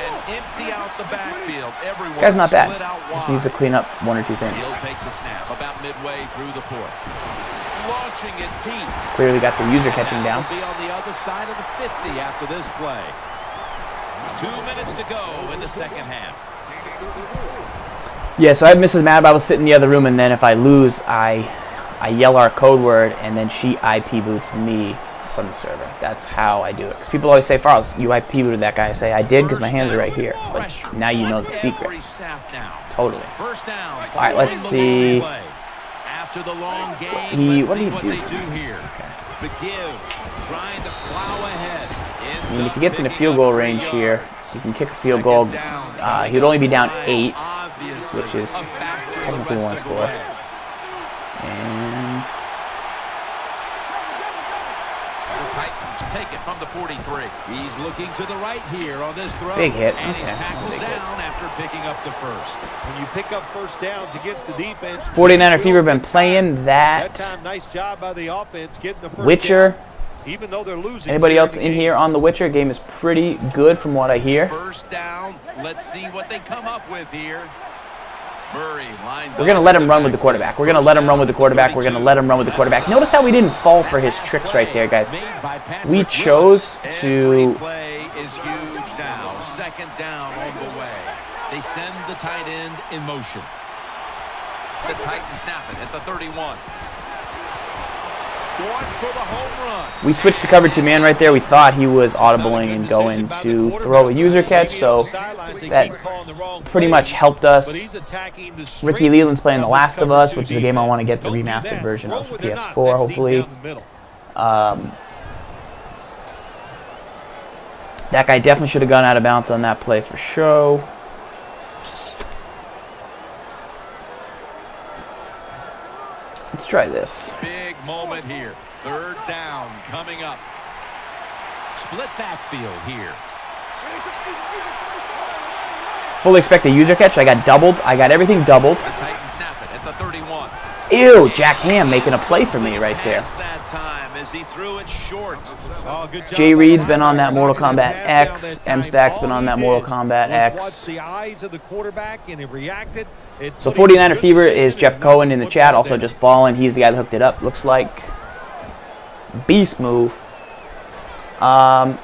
This guy's not bad. Just needs to clean up 1 or 2 things. Clearly got the user catching down. Be on the other side of the 50 after this play. 2 minutes to go in the second half. Yeah, so I have Mrs. Madababa sitting in the other room, and then if I lose, I yell our code word, and then she IP boots me from the server. That's how I do it. Because people always say, Farrell's, you IP-booted that guy. I say, I did because my hands are right here. But now you know the secret. Totally. All right, let's see. After the long game, What did he do here? Okay. Trying to plow ahead. I mean, if he gets into field goal range here, he can kick a field goal. He'd only be down 8, which is technically 1 score. And the Titans take it from the 43. He's looking to the right here on this throw. Big hit. And okay. he's tackled down after picking up the first. When you pick up first downs against the defense, 49er Fever been playing that. time, nice job by the offense getting the first Witcher. down, even though they're losing. Anybody else in here on the Witcher? Game is pretty good from what I hear. First down. Let's see what they come up with here. Murray lined up. We're going to let him run with the quarterback. We're going to let him run with the quarterback. We're going to let him run with the quarterback. Notice how we didn't fall for his tricks right there, guys. We chose to... Play is huge now. Second down on the way. They send the tight end in motion. The Titans snap it at the 31. Going for the home run. We switched to cover 2 man right there. We thought he was audibling and going to throw a user catch, so that pretty much helped us. Ricky Leland's playing The Last of Us, which is a game I want to get the remastered version of for PS4, hopefully. That guy definitely should have gone out of bounds on that play for sure. Let's try this. Big moment here. Third down coming up. Split backfield here. Fully expect a user catch. I got doubled. I got everything doubled. The Titans snap it at the 31. Ew, Jack Ham making a play for me right there. That time as he threw it short. Oh, good job. Jay Reed's been on that Mortal Kombat X. M-Stack's been on that Mortal Kombat X. The eyes of the quarterback and he reacted. So 49er Fever is Jeff Cohen in the chat, also just balling. He's the guy that hooked it up, looks like. Beast move. I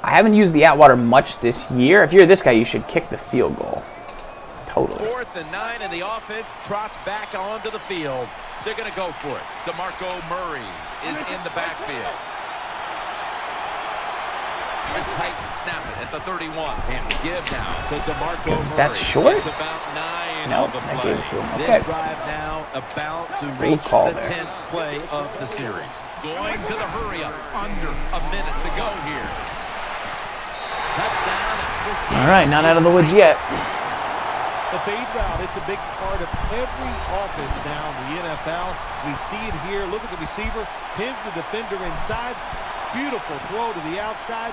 haven't used the Atwater much this year. If you're this guy, you should kick the field goal. Totally. 4th and 9, and the offense trots back onto the field. They're going to go for it. DeMarco Murray is in the backfield. The Titans snap it at the 31. And give now to DeMarco Murray. That's short? It's about 9 No, of the I play. gave it to him. This Okay. drive now about to Good reach call the there. 10th play of the series. Going to the hurry-up. Under a minute to go here. Touchdown. All right, not out of the woods yet. The fade route, it's a big part of every offense now in the NFL. We see it here. Look at the receiver. Pins the defender inside. Beautiful throw to the outside.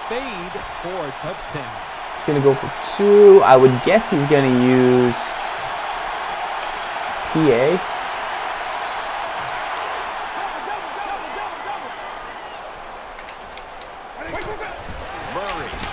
Fade for a touchdown. He's going to go for 2. I would guess he's going to use PA.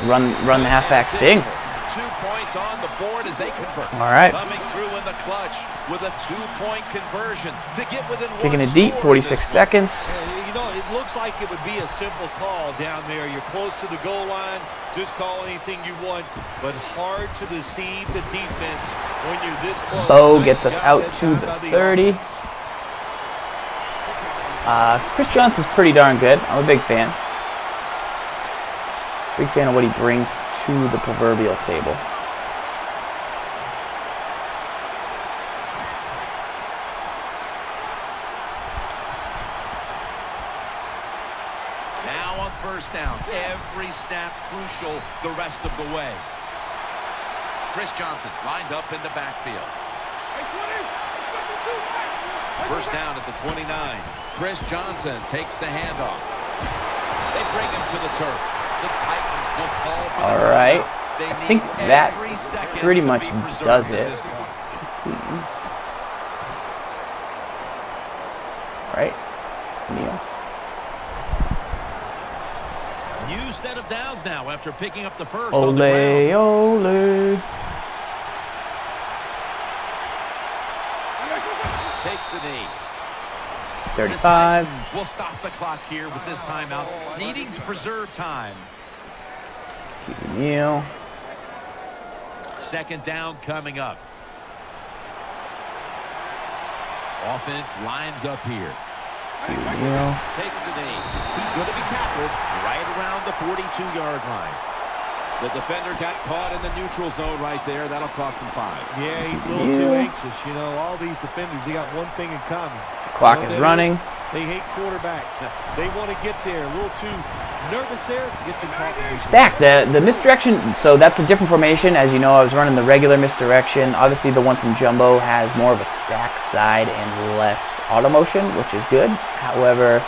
Run the halfback sting. 2 points on the board as they convert. All right. Coming through in the clutch with a 2-point conversion to get within Taking one it deep, score 46 seconds. You know, it looks like it would be a simple call down there. You're close to the goal line. Just call anything you want, but hard to deceive the defense when you're this close. Bo gets us out to the 30. Chris Johnson's pretty darn good. I'm a big fan. Big fan of what he brings to the proverbial table. Now on first down, every snap crucial the rest of the way. Chris Johnson lined up in the backfield. First down at the 29. Chris Johnson takes the handoff. They bring him to the turf. The Titans will call for the All right. They I think need that every second pretty to much be preserved does at it. this point. All right. Neil. New set of downs now after picking up the first on the Ole, ground. ole. Takes the knee. 35. We'll stop the clock here with this timeout, needing to preserve time. Keep it Neil. Second down coming up. Offense lines up here. Yeah. Takes the knee. He's going to be tackled right around the 42-yard line. The defender got caught in the neutral zone right there. That'll cost him 5. Yeah, he's a little too anxious. You know, all these defenders, they got one thing in common. Clock is running. They hate quarterbacks. They want to get there. A little too nervous there. Gets him caught. Stack. The misdirection, so that's a different formation. As you know, I was running the regular misdirection. Obviously, the one from Jumbo has more of a stack side and less auto motion, which is good. However,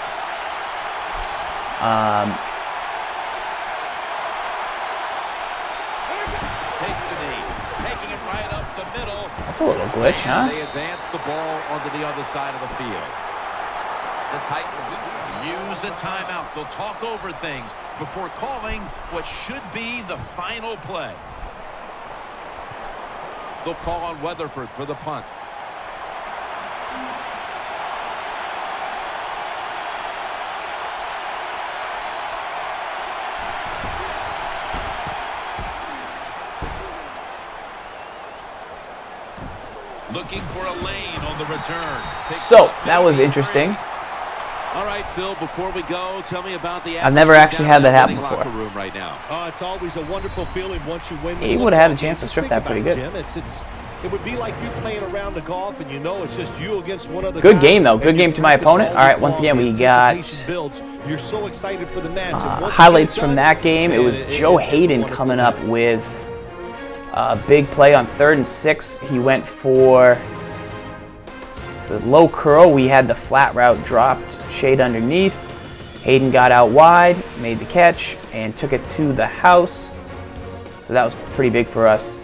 takes the knee. Taking it right up the middle. that's a little glitch, huh? They advance the ball onto the other side of the field. The Titans use a timeout. They'll talk over things before calling what should be the final play. They'll call on Weatherford for the punt. Looking for a lane on the return. So, that was interesting. All right, Phil, before we go, tell me about the I've never actually had that happen before. Room right now. It's always a wonderful feeling once you win. He would have had a chance to strip that pretty good. It would be like you playing around the golf and you know it's just you against one other Good guy, game, though. Good game to my opponent. All right, once again, we got You're so excited for the match. highlights from that game. It was Joe Haden coming up with a big play on 3rd and 6. He went for the low curl. We had the flat route dropped, shade underneath. Haden got out wide, made the catch, and took it to the house. So that was pretty big for us.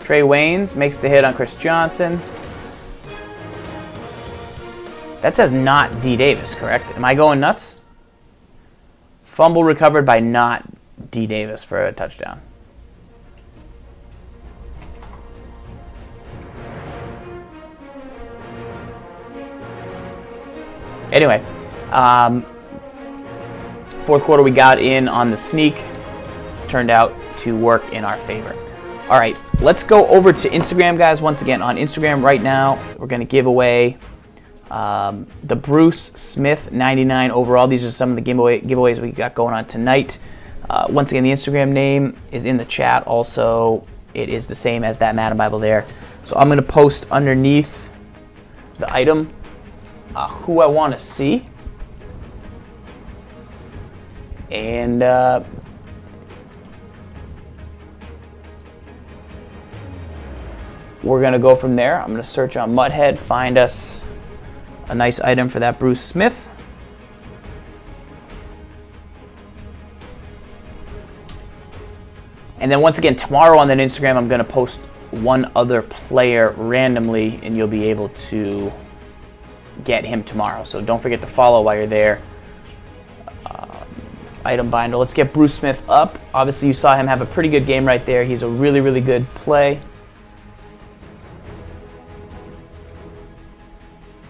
Trey Waynes makes the hit on Chris Johnson. That says not D. Davis, correct? Am I going nuts? Fumble recovered by not D. Davis for a touchdown. Anyway, fourth quarter we got in on the sneak. Turned out to work in our favor. All right, let's go over to Instagram, guys. Once again, on Instagram right now, we're going to give away the Bruce Smith 99 overall. These are some of the giveaways we got going on tonight. Once again, the Instagram name is in the chat. Also, it is the same as that Madden Bible there. So I'm going to post underneath the item who I want to see. And we're going to go from there. I'm going to search on Mudhead, find us a nice item for that Bruce Smith. And then once again, tomorrow on that Instagram, I'm going to post one other player randomly, and you'll be able to get him tomorrow. So don't forget to follow while you're there. Item binder. Let's get Bruce Smith up. Obviously, you saw him have a pretty good game right there. He's a really, really good play.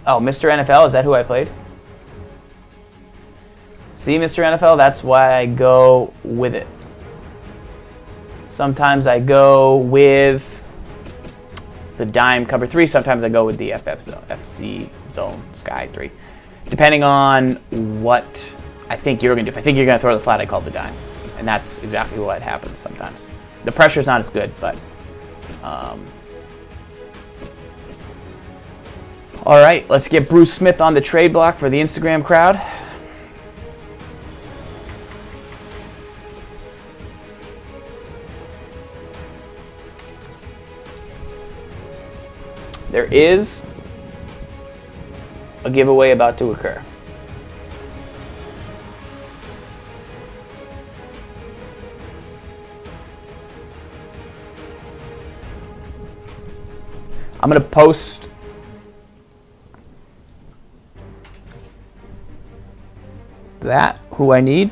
Oh, Mr. NFL, is that who I played? See, Mr. NFL, that's why I go with it. Sometimes I go with the dime cover 3. Sometimes I go with the FC zone sky 3. Depending on what I think you're going to do. If I think you're going to throw the flat, I call the dime. And that's exactly what happens sometimes. The pressure's not as good, but... all right, let's get Bruce Smith on the trade block for the Instagram crowd. There is a giveaway about to occur. I'm going to post that, who I need,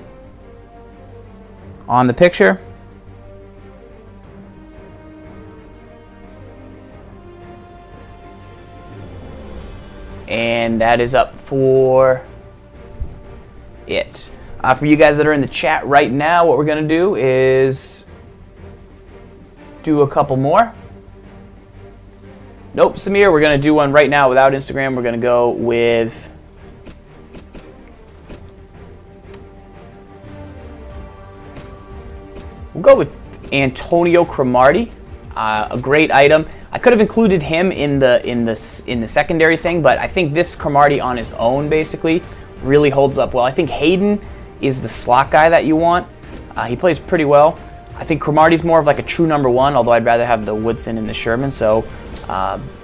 on the picture. And that is up for it. For you guys that are in the chat right now, what we're going to do is do a couple more. Nope, Samir, we're going to do one right now without Instagram. We're going to go with... We'll go with Antonio Cromartie, a great item. I could have included him in the secondary thing, but I think this Cromartie on his own basically really holds up well. I think Haden is the slot guy that you want. He plays pretty well. I think Cromartie's more of like a true number one, although I'd rather have the Woodson and the Sherman. So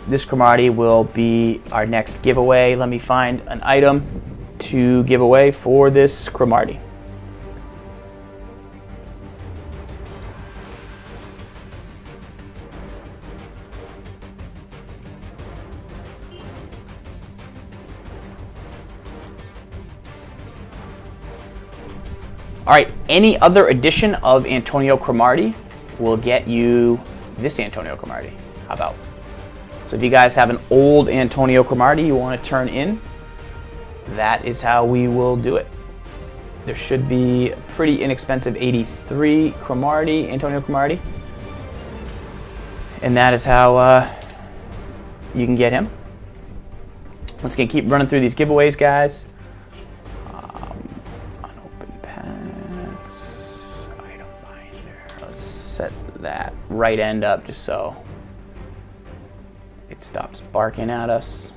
this Cromartie will be our next giveaway. Let me find an item to give away for this Cromartie. All right, any other edition of Antonio Cromartie will get you this Antonio Cromartie. How about? So if you guys have an old Antonio Cromartie you want to turn in, that is how we will do it. There should be a pretty inexpensive 83 Cromartie, Antonio Cromartie. And that is how you can get him. Once again, keep running through these giveaways, guys. Set that right end up just so it stops barking at us.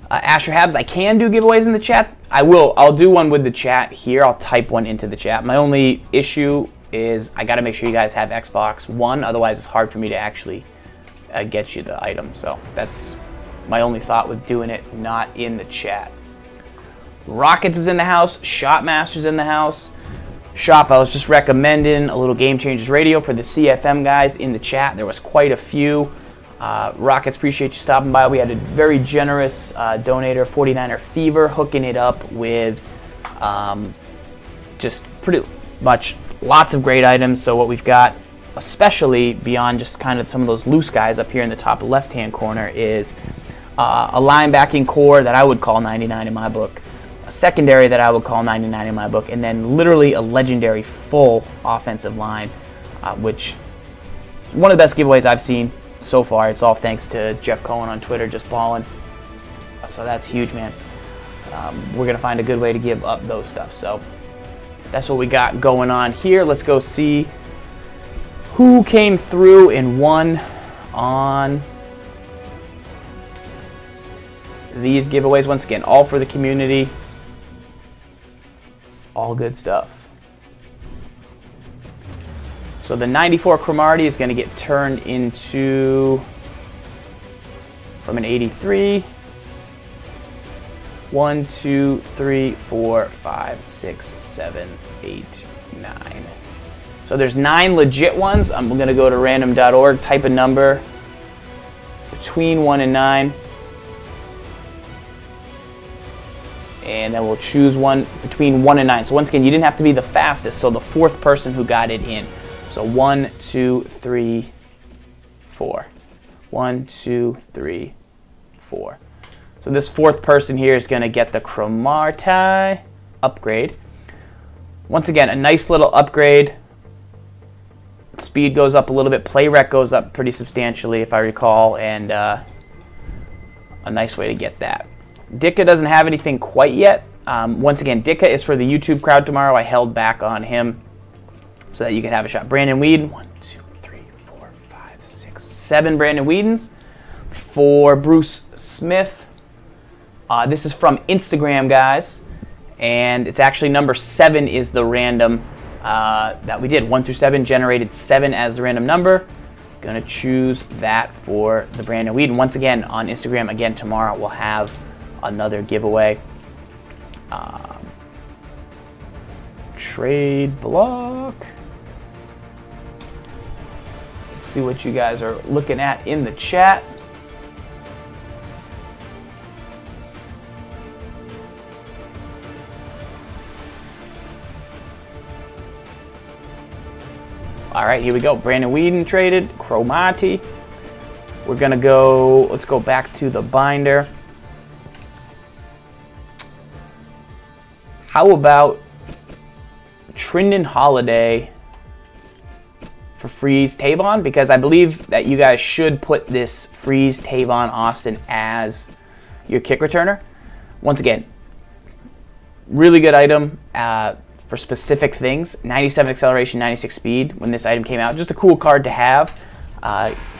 Asher Habs, I can do giveaways in the chat. I'll do one with the chat here. I'll type one into the chat. My only issue is I got to make sure you guys have Xbox One. Otherwise, it's hard for me to actually get you the item. So that's my only thought with doing it not in the chat. Rockets is in the house. Shotmaster's in the house. Shop, I was just recommending a little Game Changers radio for the CFM guys in the chat. There was quite a few. Rockets, appreciate you stopping by. We had a very generous donator, 49er Fever, hooking it up with just pretty much lots of great items. So what we've got, especially beyond just kind of some of those loose guys up here in the top left-hand corner, is a linebacking core that I would call 99 in my book. A secondary that I would call 99 in my book, and then literally a legendary full offensive line, which is one of the best giveaways I've seen so far. It's all thanks to Jeff Cohen on Twitter, just balling. So that's huge, man. We're going to find a good way to give up those stuff. So that's what we got going on here. Let's go see who came through and won on these giveaways. Once again, all for the community. All good stuff. So the 94 Cromartie is going to get turned into, from an 83, 1, 2, 3, 4, 5, 6, 7, 8, 9. So there's 9 legit ones. I'm going to go to random.org, type a number between 1 and 9. And then we'll choose one between 1 and 9. So once again, you didn't have to be the fastest, so the 4th person who got it in. So 1, 2, 3, 4. 1, 2, 3, 4. So this 4th person here is going to get the Cromartie upgrade. Once again, a nice little upgrade. Speed goes up a little bit. Play rec goes up pretty substantially, if I recall, and a nice way to get that. Ditka doesn't have anything quite yet. Once again, Ditka is for the YouTube crowd tomorrow. I held back on him so that you can have a shot. Brandon Weeden, 1, 2, 3, 4, 5, 6, 7 Brandon Weedens. For Bruce Smith, this is from Instagram, guys, and it's actually number 7 is the random that we did. 1 through 7 generated 7 as the random number. Gonna choose that for the Brandon Weeden. Once again, on Instagram, again, tomorrow we'll have another giveaway. Trade block. Let's see what you guys are looking at in the chat. All right, here we go. Brandon Whedon traded. Cromartie. We're going to go, let's go back to the binder. How about Trindon Holiday for Freeze Tavon? Because I believe that you guys should put this Freeze Tavon Austin as your kick returner. Once again, really good item for specific things. 97 acceleration, 96 speed when this item came out. Just a cool card to have.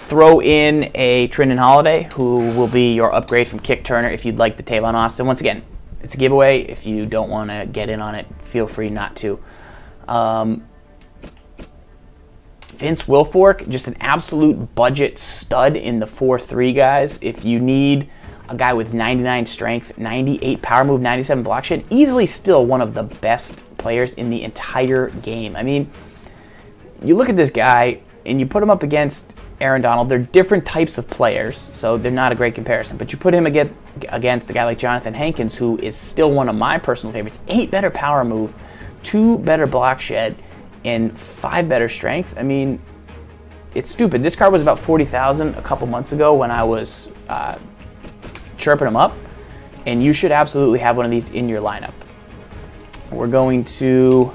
Throw in a Trindon Holiday, who will be your upgrade from kick turner if you'd like the Tavon Austin. Once again, it's a giveaway. If you don't want to get in on it, feel free not to. Vince Wilfork, just an absolute budget stud in the 4-3, guys. If you need a guy with 99 strength, 98 power move, 97 block shed, easily still one of the best players in the entire game. I mean, you look at this guy and you put him up against Aaron Donald. They're different types of players, so they're not a great comparison. But you put him against a guy like Jonathan Hankins, who is still one of my personal favorites. 8 better power move, 2 better block shed, and 5 better strength. I mean, it's stupid. This card was about 40,000 a couple months ago when I was chirping him up, and you should absolutely have one of these in your lineup. I'm going to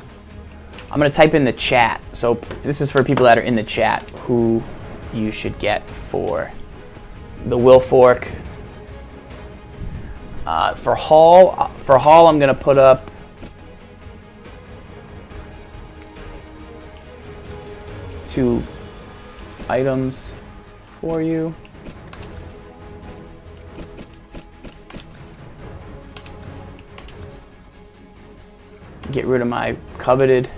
type in the chat. So this is for people that are in the chat who you should get for the Wilfork. For Hall, I'm going to put up two items for you. Get rid of my coveted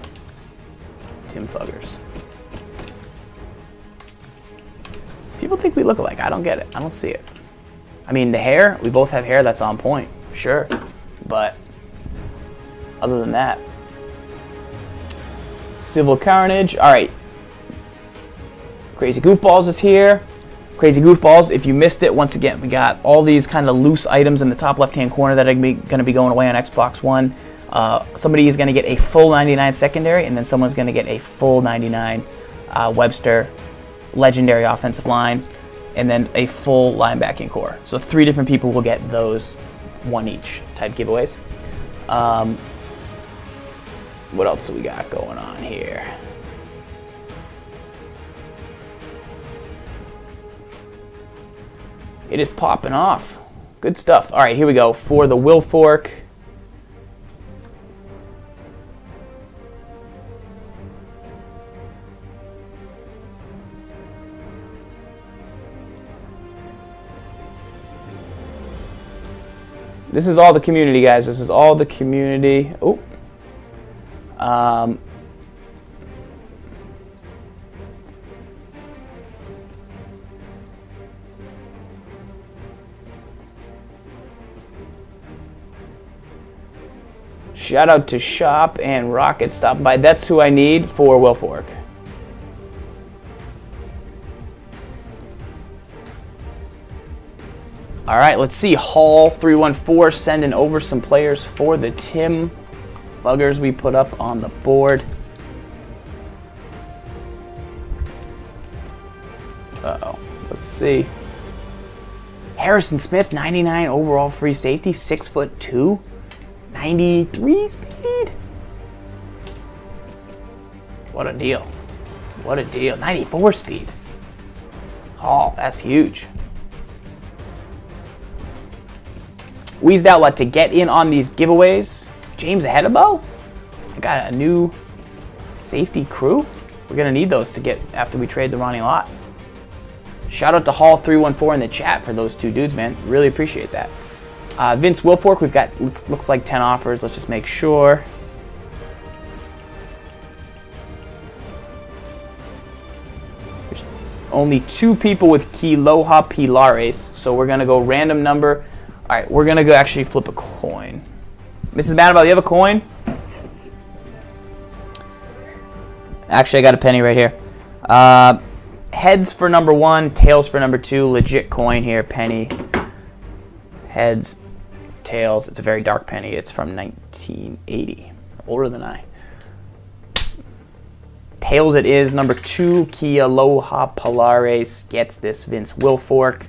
Tim Fuggers. People think we look alike. I don't get it. I don't see it. I mean, the hair, we both have hair that's on point, sure. But other than that, Civil Carnage. All right. Crazy Goofballs is here. Crazy Goofballs, if you missed it, once again, we got all these kind of loose items in the top left-hand corner that are going to be going away on Xbox One. Somebody is going to get a full 99 secondary, and then someone's going to get a full 99 Webster legendary offensive line, and then a full linebacking core. So 3 different people will get those 1 each type giveaways. What else do we got going on here? It is popping off. Good stuff. All right, here we go for the Wilfork. This is all the community, guys. This is all the community. Oh. Shout out to Shop and Rocket stopping by. That's who I need for Wilfork. All right, let's see. Hall 314 sending over some players for the Tim Fuggers we put up on the board. Uh-oh. Let's see. Harrison Smith, 99 overall free safety, 6'2", 93 speed. What a deal. What a deal. 94 speed. Oh, that's huge. Wheezed out Lott to get in on these giveaways. James Ahedebo. I got a new safety crew. We're going to need those to get after we trade the Ronnie Lott. Shout out to Hall 314 in the chat for those 2 dudes, man. Really appreciate that. Vince Wilfork, we've got, looks like 10 offers. Let's just make sure. There's only 2 people with Kiloha Pilares, so we're going to go random number. All right, we're going to go actually flip a coin. Mrs. Madden, do you have a coin? Actually, I got a penny right here. Heads for number 1, tails for number 2. Legit coin here, penny. Heads, tails. It's a very dark penny. It's from 1980. Older than I. Tails it is. Number 2, Kia Aloha Polares gets this Vince Wilfork.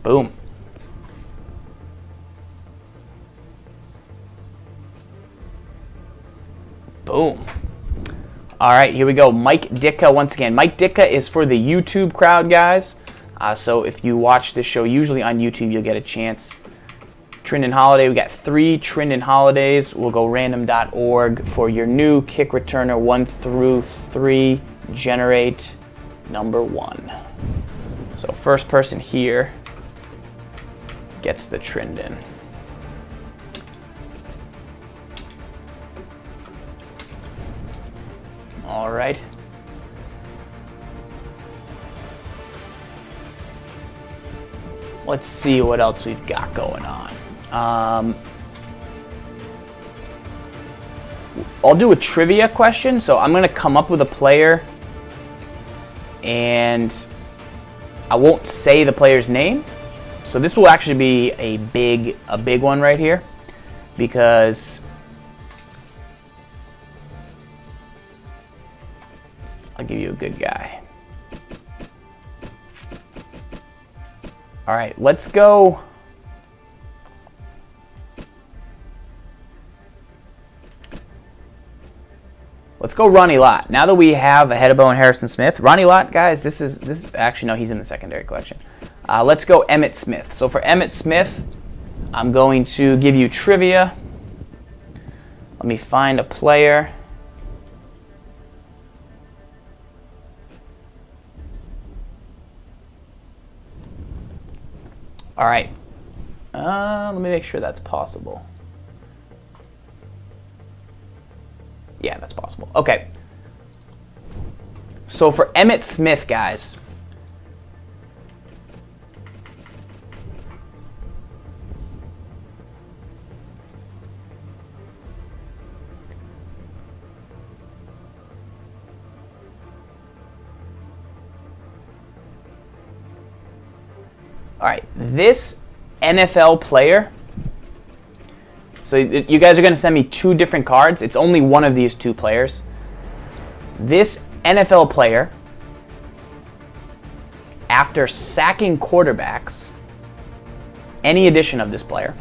Boom. Boom. All right, here we go. Mike Ditka once again. Mike Ditka is for the YouTube crowd, guys. So if you watch this show usually on YouTube, you'll get a chance. Trindon Holiday, we got 3 Trindon Holidays. We'll go random.org for your new kick returner 1 through 3. Generate number 1. So first person here gets the Trindon. All right. Let's see what else we've got going on. I'll do a trivia question. So I'm going to come up with a player, and I won't say the player's name. So this will actually be a big one right here, because I'll give you a good guy. All right, let's go. Let's go Ronnie Lott. Now that we have a Hedebo and Harrison Smith, Ronnie Lott, guys, this is actually, no, he's in the secondary collection. Let's go Emmitt Smith. So for Emmitt Smith, I'm going to give you trivia. Let me find a player. All right, let me make sure that's possible. Yeah, that's possible. Okay. So for Emmitt Smith, guys, all right, this NFL player, so you guys are going to send me 2 different cards. It's only one of these 2 players. This NFL player, after sacking quarterbacks, any edition of this player,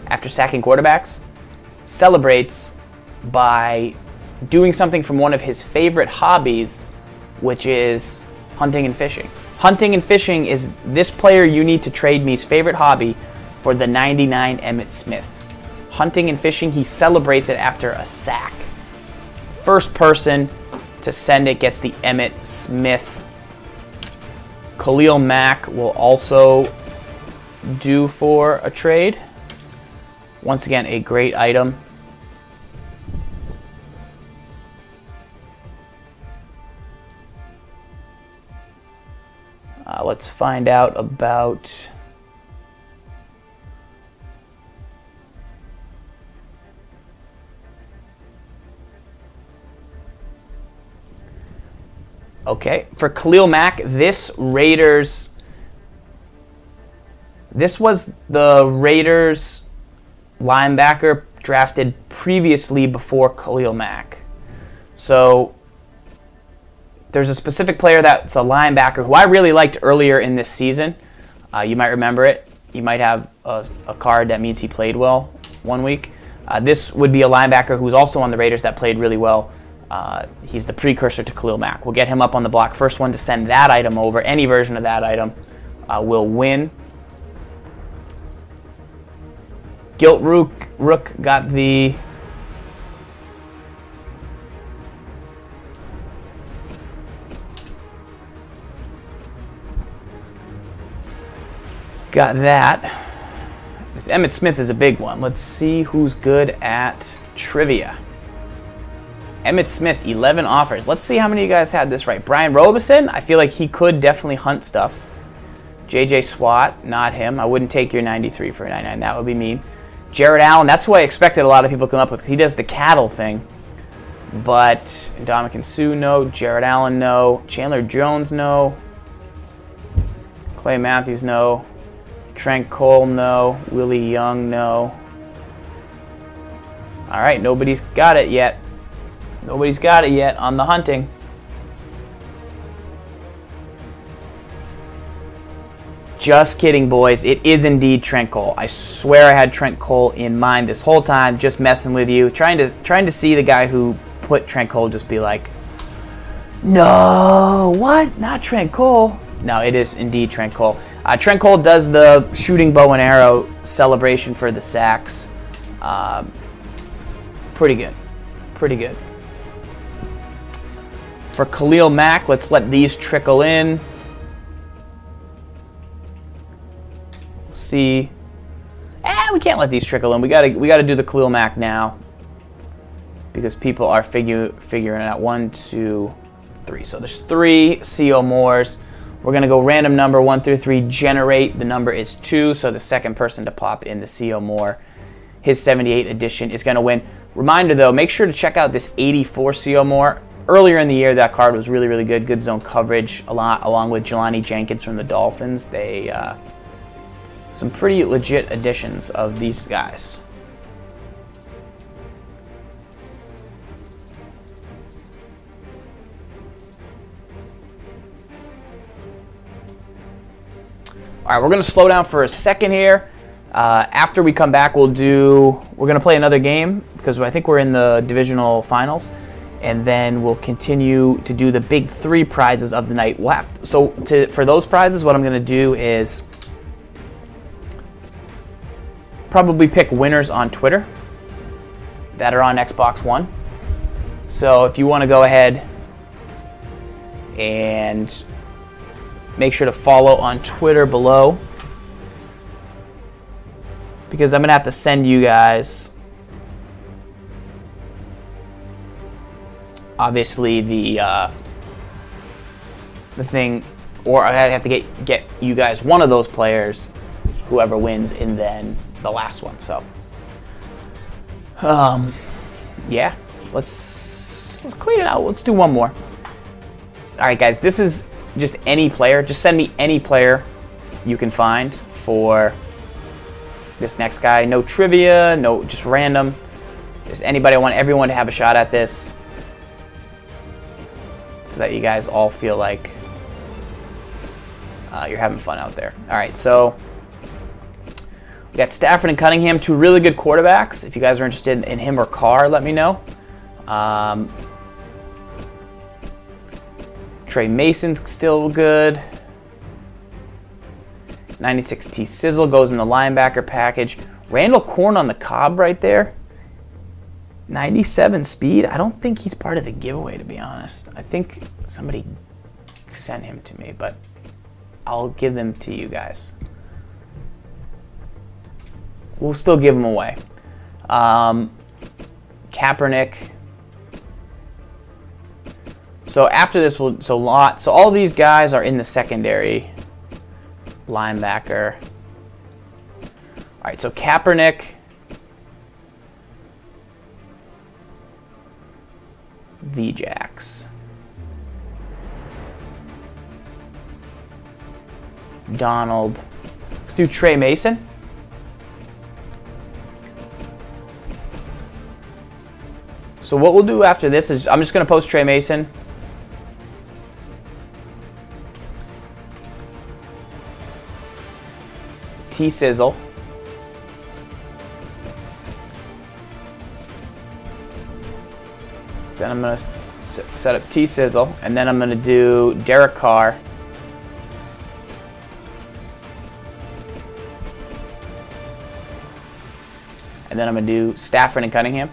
after sacking quarterbacks, celebrates by doing something from one of his favorite hobbies, which is hunting and fishing. Hunting and fishing is this player you need to trade me's favorite hobby for the 99 Emmitt Smith. Hunting and fishing, he celebrates it after a sack. First person to send it gets the Emmitt Smith. Khalil Mack will also do for a trade. Once again, a great item. Let's find out about okay, for Khalil Mack, this was the Raiders linebacker drafted previously before Khalil Mack. So there's a specific player that's a linebacker who I really liked earlier in this season. You might remember it. You might have a card that means he played well one week. This would be a linebacker who's also on the Raiders that played really well. He's the precursor to Khalil Mack. We'll get him up on the block. First one to send that item over, any version of that item, will win. Gilt Rook got the that. This Emmitt Smith is a big one. Let's see who's good at trivia. Emmitt Smith, 11 offers. Let's see how many of you guys had this right. Brian Robeson, I feel like he could definitely hunt stuff. JJ Swat, not him. I wouldn't take your 93 for a 99. That would be mean. Jared Allen, that's who I expected a lot of people to come up with because he does the cattle thing. But Ndamukong Suh, no. Jared Allen, no. Chandler Jones, no. Clay Matthews, no. Trent Cole, no. Willie Young, no. All right, nobody's got it yet. Nobody's got it yet on the hunting. Just kidding, boys. It is indeed Trent Cole. I swear I had Trent Cole in mind this whole time, just messing with you, trying to see the guy who put Trent Cole just be like, no, what? Not Trent Cole. No, it is indeed Trent Cole. Trent Cole does the shooting bow and arrow celebration for the sacks. Pretty good. Pretty good. For Khalil Mack, let's let these trickle in. See. We can't let these trickle in. We gotta do the Khalil Mack now. Because people are figuring it out. 1, 2, 3. So there's 3 CO Moores. We're going to go random number 1 through 3, generate. The number is 2, so the second person to pop in the CO Moore, his 78 edition, is going to win. Reminder, though, make sure to check out this 84 CO Moore. Earlier in the year, that card was really, really good. Good zone coverage, along with Jelani Jenkins from the Dolphins. They some pretty legit additions of these guys. All right, we're going to slow down for a second here. After we come back, we're going to play another game because I think we're in the divisional finals, and then we'll continue to do the big 3 prizes of the night. For those prizes, what I'm going to do is probably pick winners on Twitter that are on Xbox One. So if you want to go ahead and make sure to follow on Twitter below, because I'm going to have to send you guys, obviously, the thing, or I have to get you guys one of those players, whoever wins, and then the last one. So, yeah, let's clean it out. Let's do one more. All right, guys, this is just any player. Just send me any player you can find for this next guy. No trivia, no, just random. Just anybody. I want everyone to have a shot at this so that you guys all feel like you're having fun out there. All right, so we got Stafford and Cunningham, 2 really good quarterbacks. If you guys are interested in him or Carr, let me know. Trey Mason's still good. 96 T Sizzle goes in the linebacker package. Randall Korn on the Cobb right there. 97 speed. I don't think he's part of the giveaway, to be honest. I think somebody sent him to me, but I'll give them to you guys. We'll still give them away. Kaepernick. So after this, Lott. So all these guys are in the secondary. Linebacker. All right, so Kaepernick. V-Jacks. Donald. Let's do Trey Mason. So what we'll do after this is I'm just going to post Trey Mason. T Sizzle. Then I'm going to set up T Sizzle, and then I'm going to do Derek Carr. And then I'm going to do Stafford and Cunningham.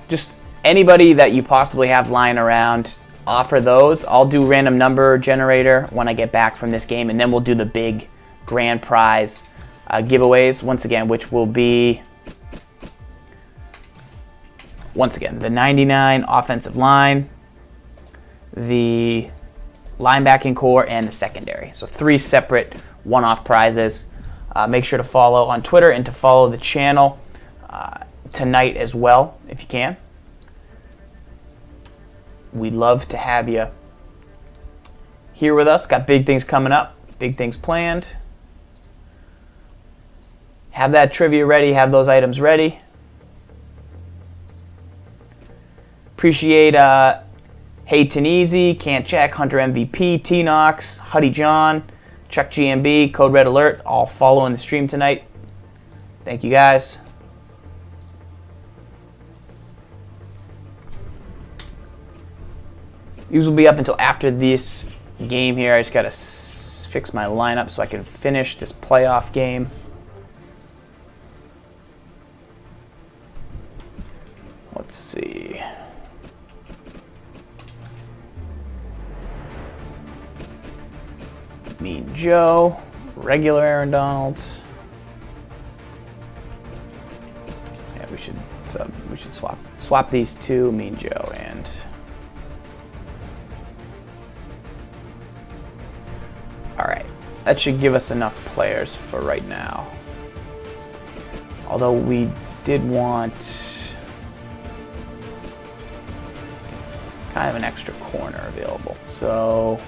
Just anybody that you possibly have lying around, offer those. I'll do random number generator when I get back from this game, and then we'll do the big grand prize giveaways once again, which will be, once again, the 99 offensive line, the linebacking core, and the secondary. So 3 separate one-off prizes. Make sure to follow on Twitter and to follow the channel tonight as well, if you can. We'd love to have you here with us. Got big things coming up, big things planned. Have that trivia ready, have those items ready. Appreciate Haden Easy, Can't Check, Hunter MVP, T-Knox, Huddy John, Chuck GMB, Code Red Alert, all following the stream tonight. Thank you guys. These will be up until after this game here. I just got to fix my lineup so I can finish this playoff game. Let's see. Mean Joe, regular Aaron Donald. Yeah, we should swap these two, Mean Joe and all right. That should give us enough players for right now. Although we did want kind of an extra corner available. So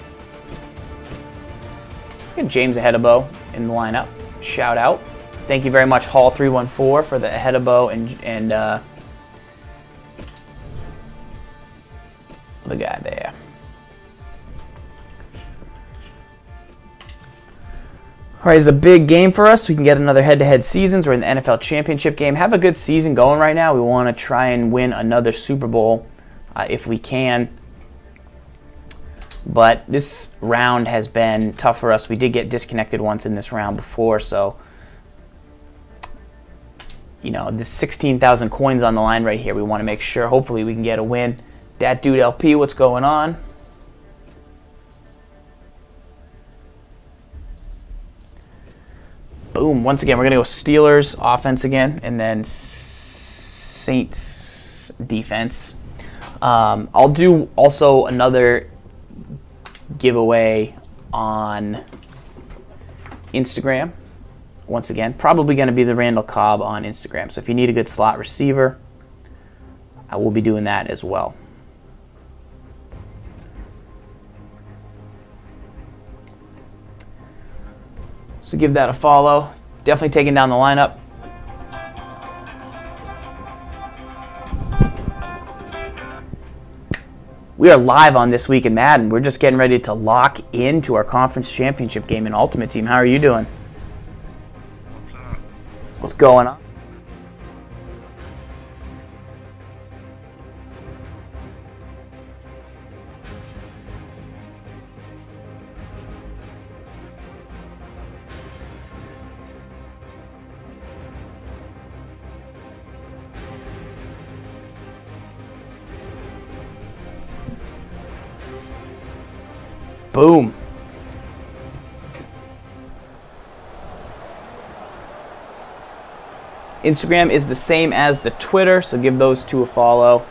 let's get James Ahedebo in the lineup. Shout out. Thank you very much, Hall314, for the Ahedebo and the guy there. All right, it's a big game for us. We can get another head-to-head seasons. We're in the NFL Championship game. Have a good season going right now. We want to try and win another Super Bowl if we can. But this round has been tough for us. We did get disconnected once in this round before, so you know, this 16,000 coins on the line right here. We want to make sure, hopefully, we can get a win. Dat Dude LP, what's going on? Boom. Once again, we're going to go Steelers offense again, and then Saints defense. I'll do also another giveaway on Instagram. Once again, probably going to be the Randall Cobb on Instagram. So if you need a good slot receiver, I will be doing that as well. So give that a follow. Definitely taking down the lineup. We are live on This Week in Madden. We're just getting ready to lock into our conference championship game in Ultimate Team. How are you doing? What's going on? Boom. Instagram is the same as the Twitter, so give those two a follow.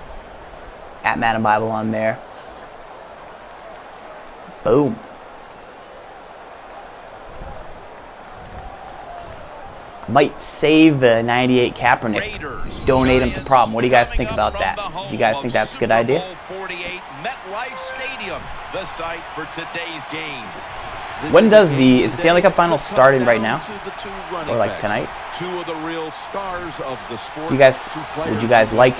At Madden Bible on there. Boom. I might save the 98 Kaepernick, donate them to Problem. What do you guys think about that? Do you guys think that's a good idea? The site for today's game. When is the Stanley Cup Finals starting right now, or like tonight? Two of the real stars of the sport. Would you guys like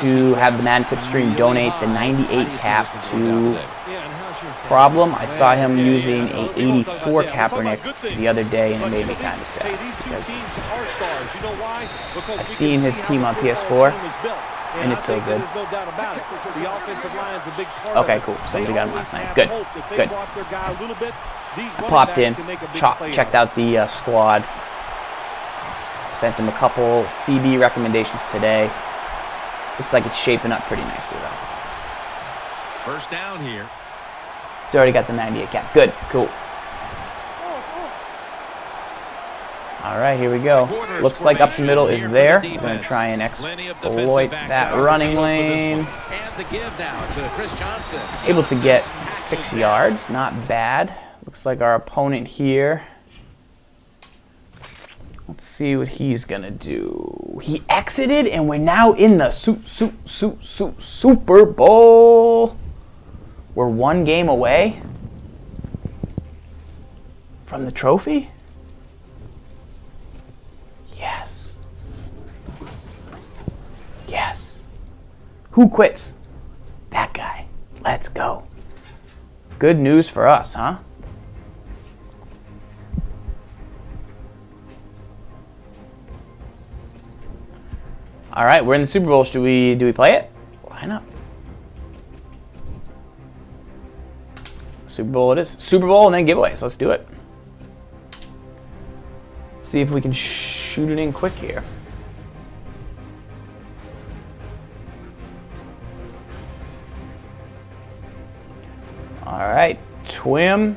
to have the Madden Tip stream donate the 98 cap to Problem? I saw him using a 84 Kaepernick the other day, and it made me kind of sad because I've seen his team on PS4. And it's so good. Okay, cool. Somebody got him last night. Good, good. I popped in, checked out the squad. Sent him a couple CB recommendations today. Looks like it's shaping up pretty nicely, though. First down here. He's already got the 98 cap. Good, cool. All right, here we go. Looks like up the middle is there. We're going to try and exploit that running lane. Able to get 6 yards. Not bad. Looks like our opponent here. Let's see what he's going to do. He exited, and we're now in the Super Bowl. We're one game away from the trophy. Yes. Yes. Who quits? That guy. Let's go. Good news for us, huh? All right, we're in the Super Bowl. Do we play it? Line up. Super Bowl it is. Super Bowl and then giveaways. Let's do it. See if we can shoot it in quick here. All right, TWIM.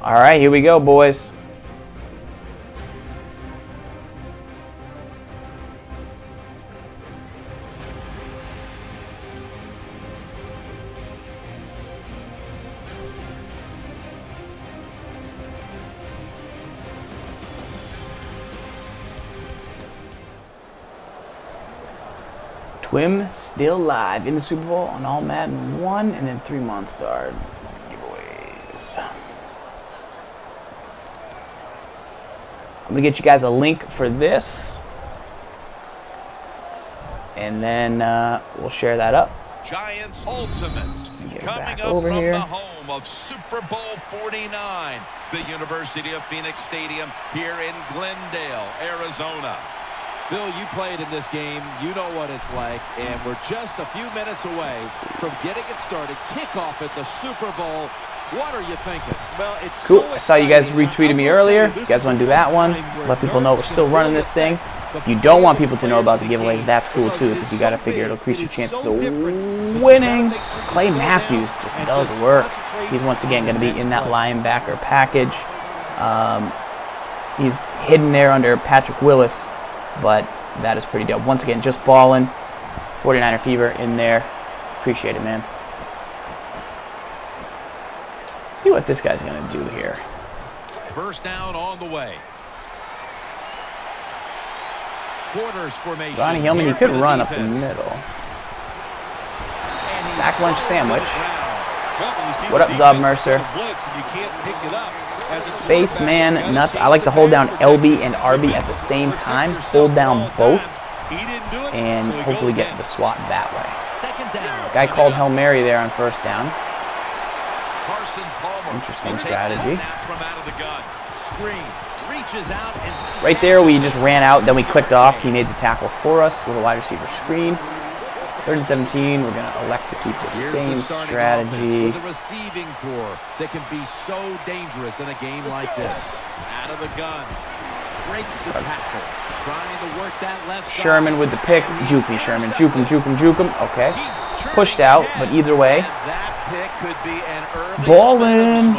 All right, here we go, boys. TWIM still live in the Super Bowl on all Madden 1 and then 3 Monster giveaways. I'm going to get you guys a link for this, and then we'll share that up. Giants Ultimates coming up over from here. The home of Super Bowl 49, the University of Phoenix Stadium here in Glendale, Arizona. Phil, you played in this game. You know what it's like, and we're just a few minutes away from getting it started. Kickoff at the Super Bowl. What are you thinking? Well, it's cool. So I saw you guys retweeted me earlier. You, if you guys want to do that one, let people know we're still running this thing. If you don't want people to know about the giveaways, that's cool too, because you got to figure it'll increase your chances of winning. Clay Matthews just does work. He's once again going to be in that linebacker package. He's hidden there under Patrick Willis, but that is pretty dope. Once again, just balling. 49er fever in there. Appreciate it, man. Let's see what this guy's going to do here. First down on the way. Quarters formation. Ronnie Hillman, he could run up the middle. Sack lunch sandwich. What up, Zob Mercer? Spaceman Nuts. I like to hold down LB and RB at the same time. Hold down both. And hopefully get the swat that way. Guy called Hail Mary there on first down. Interesting strategy. Right there, we just ran out, then we clicked off. He made the tackle for us. Little wide receiver screen. 3rd and 17. We're going to elect to keep the same strategy. The receiving core that can be so dangerous in a game like this. Out of the gun. Breaks the tackle. Trying to work that left side. Sherman with the pick. Juke me, Sherman. Juke him, juke him, juke him. Okay. Pushed out, but either way. Pick could be an early ballin'.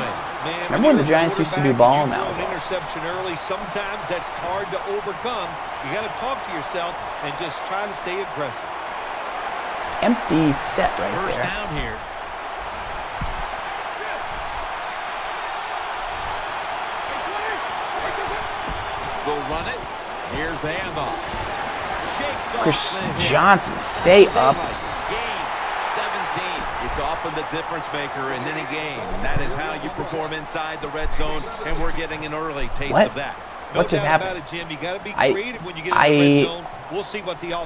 Remember when the Giants used to do ballin'? That was awesome. Interception early. Sometimes that's hard to overcome. You got to talk to yourself and just try to stay aggressive. Empty set right there. First down here. We'll run it. Here's the handoff. Chris Johnson, stay up. It's often the difference maker in any game, and that is how you perform inside the red zone, and we're getting an early taste of that. What just happened?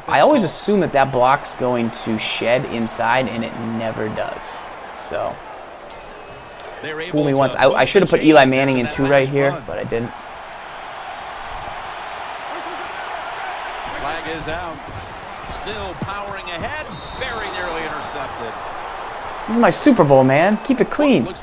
I always assume that that block's going to shed inside, and it never does. So, fool me once. I should have put Eli Manning in 2 right here, but I didn't. Flag is out. Still powering ahead. Very nearly intercepted. This is my Super Bowl, man. Keep it clean. It's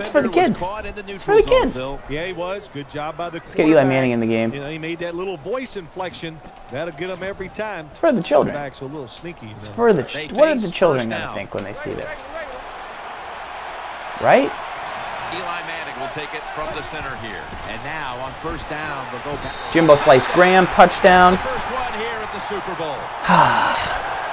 for the kids. It's for the kids. Yeah, he was. Good job by the Let's get Eli Manning in the game. You know, he made that little voice inflection. That'll get him every time. It's for the children. Back's a little sneaky. It's for the. What are the children going to think when they see this? Right? Eli Manning will take it from the center here. And now on first down, they'll go back. Jimbo Slice Graham, touchdown. The first one here at the Super Bowl.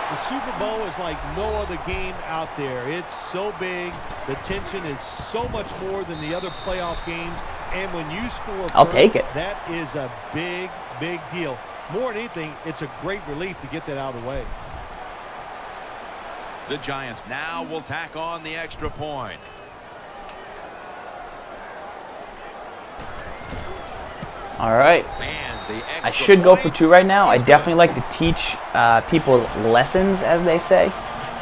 The Super Bowl is like no other game out there. It's so big. The tension is so much more than the other playoff games. And when you score I'll first, take it. That is a big, big deal. More than anything, it's a great relief to get that out of the way. The Giants now will tack on the extra point. All right. I should go for 2 right now. I definitely like to teach people lessons, as they say,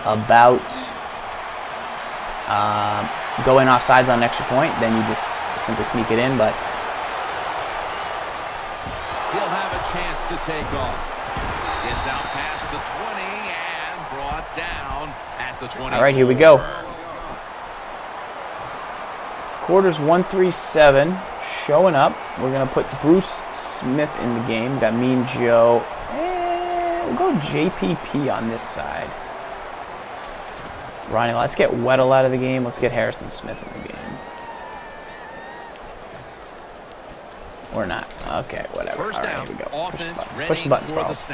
about going off sides on an extra point. Then you just simply sneak it in, but he'll have a chance to take off. Gets out past the 20 and brought down at the 20. All right, here we go. Quarters 1-3-7 showing up. We're gonna put Bruce Smith in the game. Got Mean Joe. We'll go JPP on this side. Ronnie, let's get Weddle out of the game. Let's get Harrison Smith in the game. Or not. Okay, whatever. All right, here we go. Push the buttons, fellas.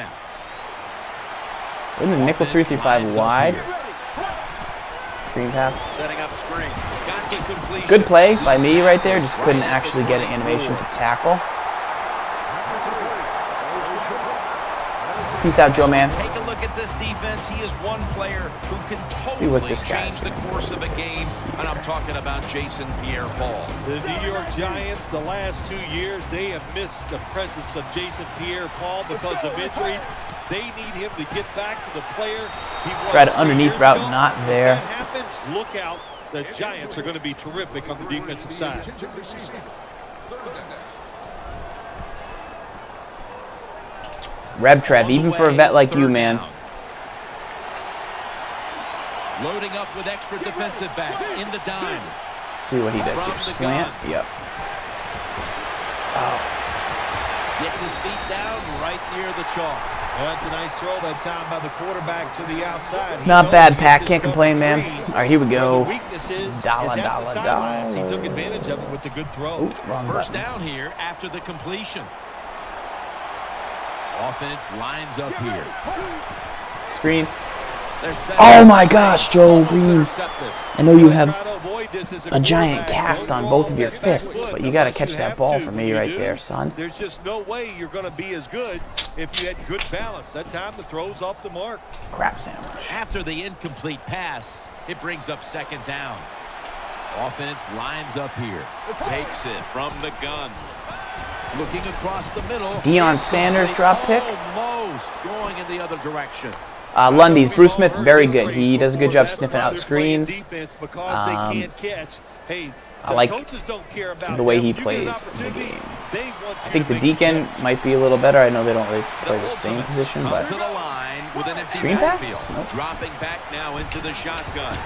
We're in the nickel 3-3-5 wide. Screen pass. Setting up screen. Good play by me right there. Just couldn't actually get an animation to tackle. Peace out, Joe, man. Take a look at this defense. He is one player who can totally change the course of a game, and I'm talking about Jason Pierre-Paul. The New York Giants, the last 2 years, they have missed the presence of Jason Pierre-Paul because of injuries. They need him to get back to the player he was. Tried an underneath route, not there. If that happens, look out. The Giants are going to be terrific on the defensive side. Rev Trev, even for a vet like you, man. Loading up with extra defensive backs in the dime. Let's see what he does here. Slant. Yep. Oh. Gets his feet down right near the chalk. Well, that's a nice throw that time by the quarterback to the outside. Not bad, Pat. Can't complain, man. All right, here we go. Dollar. He took advantage of it with the good throw. Ooh, first down here after the completion. Offense lines up here. Screen. Oh my gosh, Joe Green. I know you have a giant cast on both of your fists, but you got to catch that ball for me right there, son. There's just no way you're going to be as good if you had good balance. That time the throw's off the mark. Crap sandwich. After the incomplete pass, it brings up second down. Offense lines up here. Takes it from the gun. Looking across the middle. Deion Sanders drop pick. Almost going in the other direction. Lundy's Bruce Smith, very good. He does a good job sniffing out screens. I like the way he plays the game. I think the Deacon might be a little better. I know they don't really play the same position, but screen pass? Nope. Dropping back now into the shotgun.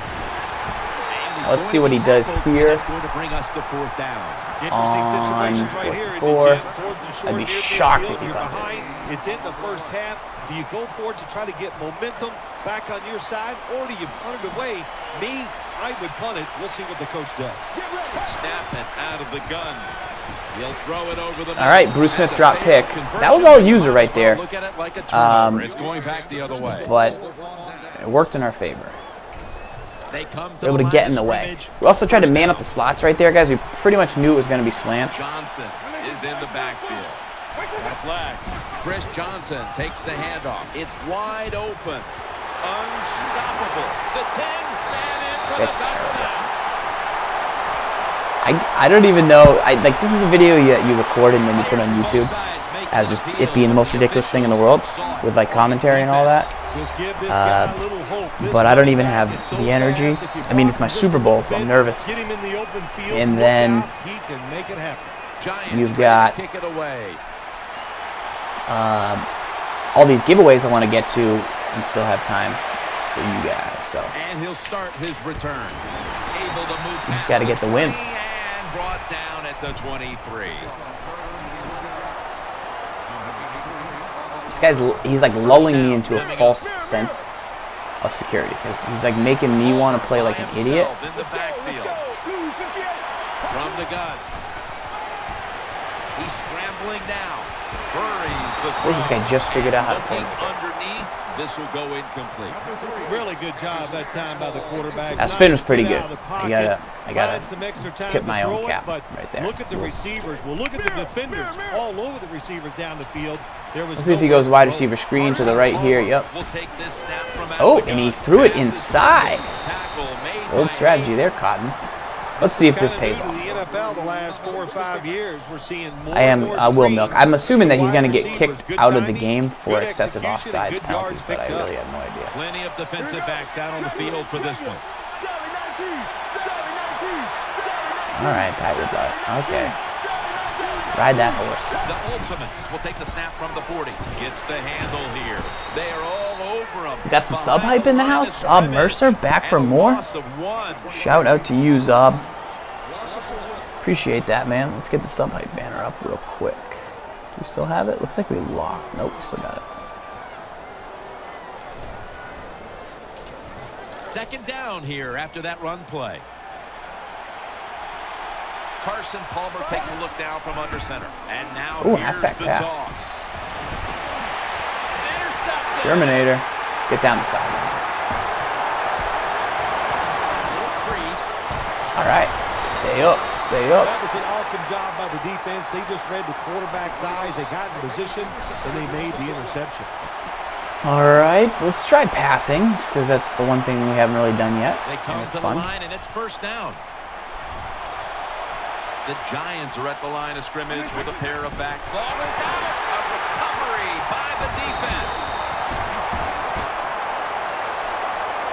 Let's see what he does here. Going to bring us to fourth down. On 4. I'd be shocked if he punted. It's in the first half. Do you go for it to try to get momentum back on your side, or do you punt it away? Me, I would punt it. We'll see what the coach does. Snap it out of the gun. He'll throw it over the. All right, Bruce Smith drop pick. That was all user right there. Look at it like a turnover. It's going back the other way. But it worked in our favor. They come to able to get in the way. We also tried to man up the slots right there, guys. We pretty much knew it was going to be slants. Johnson is in the backfield. A flag. Chris Johnson takes the handoff. It's wide open. Unstoppable. The 10 and in for the touchdown. I don't even know. Like, this is a video you record and then you put on YouTube as just it being the most ridiculous thing in the world with like commentary and all that. But I don't even have the energy. I mean, it's my Super Bowl, so I'm nervous. And then you've got all these giveaways I want to get to and still have time for you guys. So and he'll start his return. Able to move. You just got to get the win. And brought down at the 23. This guy's, he's like lulling me into a false sense of security because he's like making me want to play like an idiot. In the backfield. From the gun. He's scrambling now. Hurries the I think this guy just figured out how to play. Underneath, This will go incomplete. Really good job that time by the quarterback. That spin was pretty Nice good. get out of the I pocket. gotta Find some extra time tip to my throw own it, cap but right there. look at the receivers. Well, look at the defenders all over the receivers down the field. There was Let's see if he goes wide receiver screen to the right here. Yep. We'll take this snap from out Oh, of the and he gun. threw it inside. Tackle made Old by strategy Haden. there, Cotton. Let's see if this Kinda pays new to off. the NFL the last 4 or 5 years. We're seeing more I am and more Will screens. Milk. I'm assuming that he's going to Wide get receivers, kicked good out of the timing, game for good excessive execution, and offsides good penalties, yards but I picked up. really have no idea. Plenty of defensive backs out on the field for this one. All right, pat your butt. Okay. Ride that horse. The Ultimates will take the snap from the 40. Gets the handle here. They are all over him. We got some sub hype in the house. Zob Mercer back for more. Shout out to you, Zob. Appreciate that, man. Let's get the sub hype banner up real quick. Do we still have it? Looks like we lost. Nope, we still got it. Second down here after that run play. Carson Palmer takes a look down from under center. And now Ooh, here's halfback the pass. toss. Intercepted. Shermanator. Get down the sideline. All right. Stay up. Stay up. That was an awesome job by the defense. They just read the quarterback's eyes. They got in position, and they made the interception. All right. Let's try passing, just because that's the one thing we haven't really done yet. They come And it's to fun. the line, and it's first down. The Giants are at the line of scrimmage with a pair of back. Ball is out. A recovery by the defense.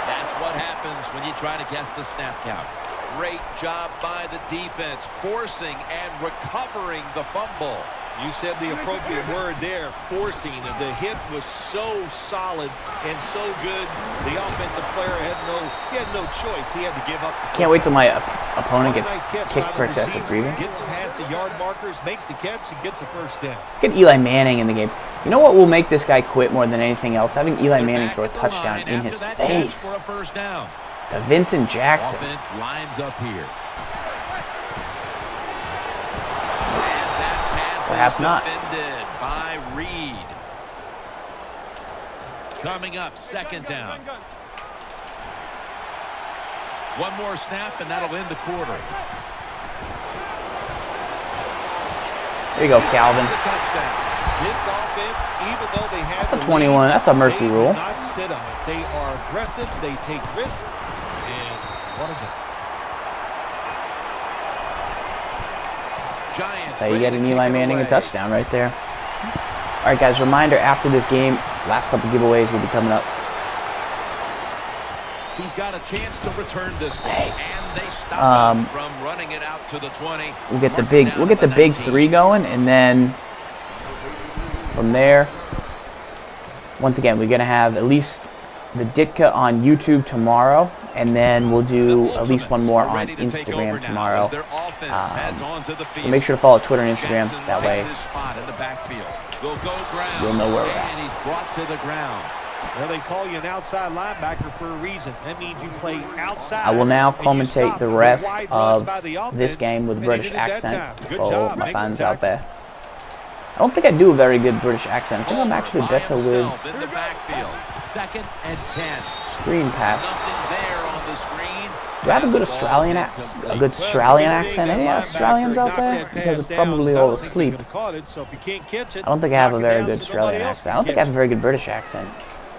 That's what happens when you try to guess the snap count. Great job by the defense, forcing and recovering the fumble. You said the appropriate word there, forcing. The hit was so solid and so good. The offensive player had no choice. He had to give up. Can't wait till my opponent gets Nice catch kicked by for the excessive receiver. grieving. Getting past the yard markers, makes the catch, and gets a first down. Let's get Eli Manning in the game. You know what will make this guy quit more than anything else? Having Eli Manning throw a touchdown in his face. For a first down. To Vincent Jackson. Offense lines up here. Perhaps not. Defended by Reed. Coming up, second down. One more snap, and that'll end the quarter. There you go, Calvin. This offense, even though they had That's a 21. That's a mercy they rule. do not sit on it. They are aggressive. They take risks. And what a goal. Giants. That's how you get an Eli Manning a touchdown right there. All right, guys, reminder, after this game, last couple giveaways will be coming up. He's got a chance to return this one, Hey. and they stop him from running it out to the 20. We'll get the big 3 going, and then from there, once again, we're gonna have at least the Ditka on YouTube tomorrow, and then we'll do at least one more on Instagram tomorrow. So make sure to follow Twitter and Instagram. That way, you'll know where we're at. And he's brought to the ground. Well, they call you an outside linebacker for a reason. That means you play outside. I will now and you commentate stop the the rest wide runs by of the offense, this game with and British they did it that accent time. Good for job. my Makes fans the out there. I don't think I do a very good British accent. I think I'm actually better with In the backfield. Second and 10. screen pass. Nothing there on the screen. Do I have a good Australian accent? A good Australian accent? Any Australians out there? You guys are probably all asleep. I don't think I have a very good Australian accent. I don't think I have a very good British accent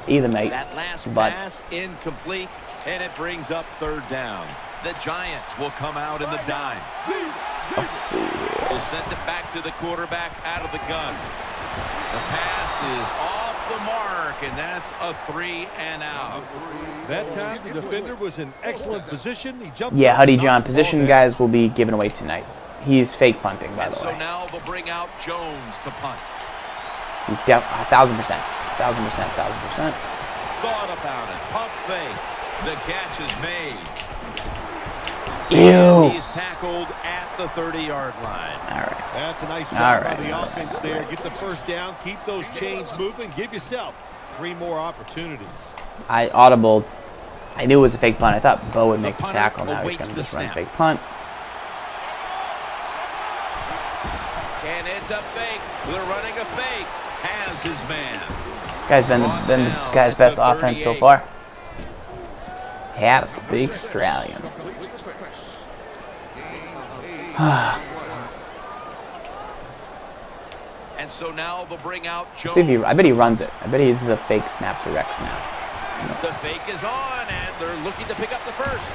either, mate. That last But pass incomplete, and it brings up third down. The Giants will come out in the dime. let's see here. Will send it back to the quarterback out of the gun. The pass is off the mark, and that's a 3 and out. That time, the defender was in excellent position. He jumped Yeah, up Huddy and John. knocked the ball Position down. guys will be given away tonight. He's fake punting, by And the so way. now they'll bring out Jones to punt. He's 1,000%. 1,000%. 1,000%. Thought about it. Pump fake. The catch is made. Ew. He's tackled at the 30-yard line. All right. That's a nice All job right, by the all offense right, there. all right. Get the first down. Keep those chains moving. Give yourself 3 more opportunities. I audibled. I knew it was a fake punt. I thought Bo would make the punter tackle. Now he's awaits going to the just run snap. fake punt. And it's a fake. They're running a fake. has his man. This guy's been the guy's best offense so far. Had to speak Australian. And so now they'll bring out Jones. See if I bet he runs it. I bet this is a fake snap, direct snap. The fake is on, and they're looking to pick up the first.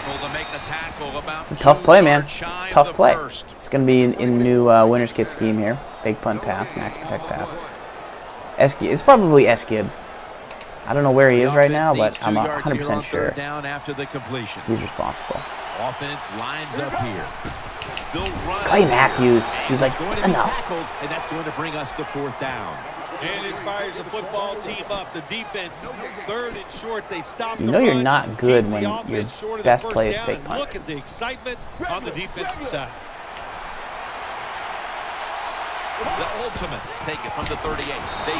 Able to make the tackle about. It's a tough play, man. It's a tough play. It's going to be in new winner's kit scheme here. Fake punt pass, max protect pass. It's probably S. Gibbs. I don't know where he is right now, but I'm 100% sure down after the completion. he's responsible. Offense lines up here. Clay Matthews, he's like, enough. And that's going to bring us to 4th down. And it fires the football team up. The defense, 3rd and short. They stop. You know you're not good when your best play is fake punt. Look at the excitement on the defensive side. The Ultimates take it from the 38.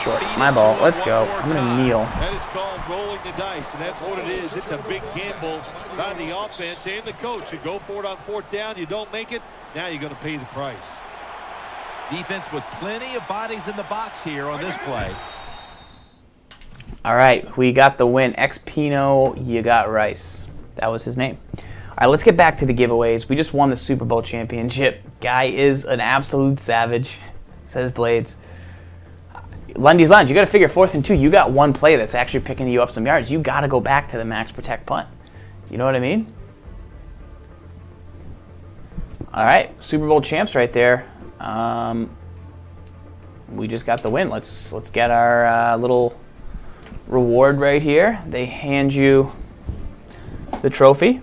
Short, my ball. Let's go. I'm going to kneel. That is called rolling the dice, and that's what it is. It's a big gamble by the offense and the coach. You go for it on 4th down. You don't make it. Now you're going to pay the price. Defense with plenty of bodies in the box here on this play. All right, we got the win. Ex-Pino, you got Rice. That was his name. All right, let's get back to the giveaways. We just won the Super Bowl championship. Guy is an absolute savage, says Blades. Lundy's Lunge, you got to figure 4th and 2. You got one play that's actually picking you up some yards. You got to go back to the max protect punt. You know what I mean? All right, Super Bowl champs right there. We just got the win. Let's get our little reward right here. They hand you the trophy.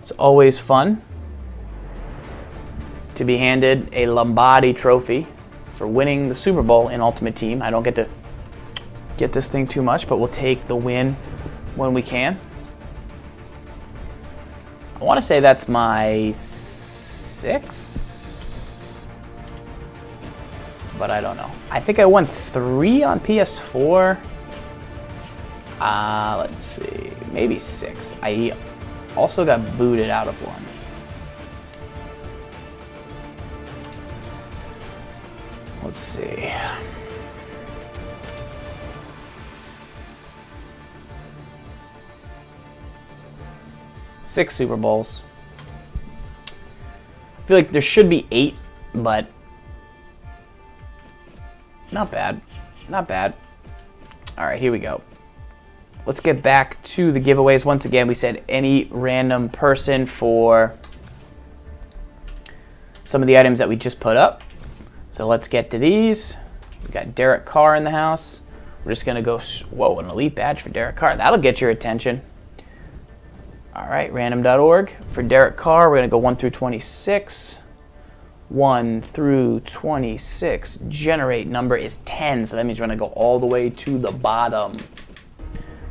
It's always fun to be handed a Lombardi trophy for winning the Super Bowl in Ultimate Team. I don't get to get this thing too much, but we'll take the win when we can. I want to say that's my 6th, but I don't know. I think I won 3 on PS4. Let's see, maybe 6. I also got booted out of one. Let's see. Six Super Bowls. I feel like there should be 8, but not bad. Not bad. All right, here we go. Let's get back to the giveaways. Once again, we said any random person for some of the items that we just put up. So let's get to these. We got Derek Carr in the house. We're just gonna go, whoa, an elite badge for Derek Carr. That'll get your attention. All right, random.org. For Derek Carr, we're gonna go 1 through 26. 1 through 26. Generate number is 10, so that means we're gonna go all the way to the bottom.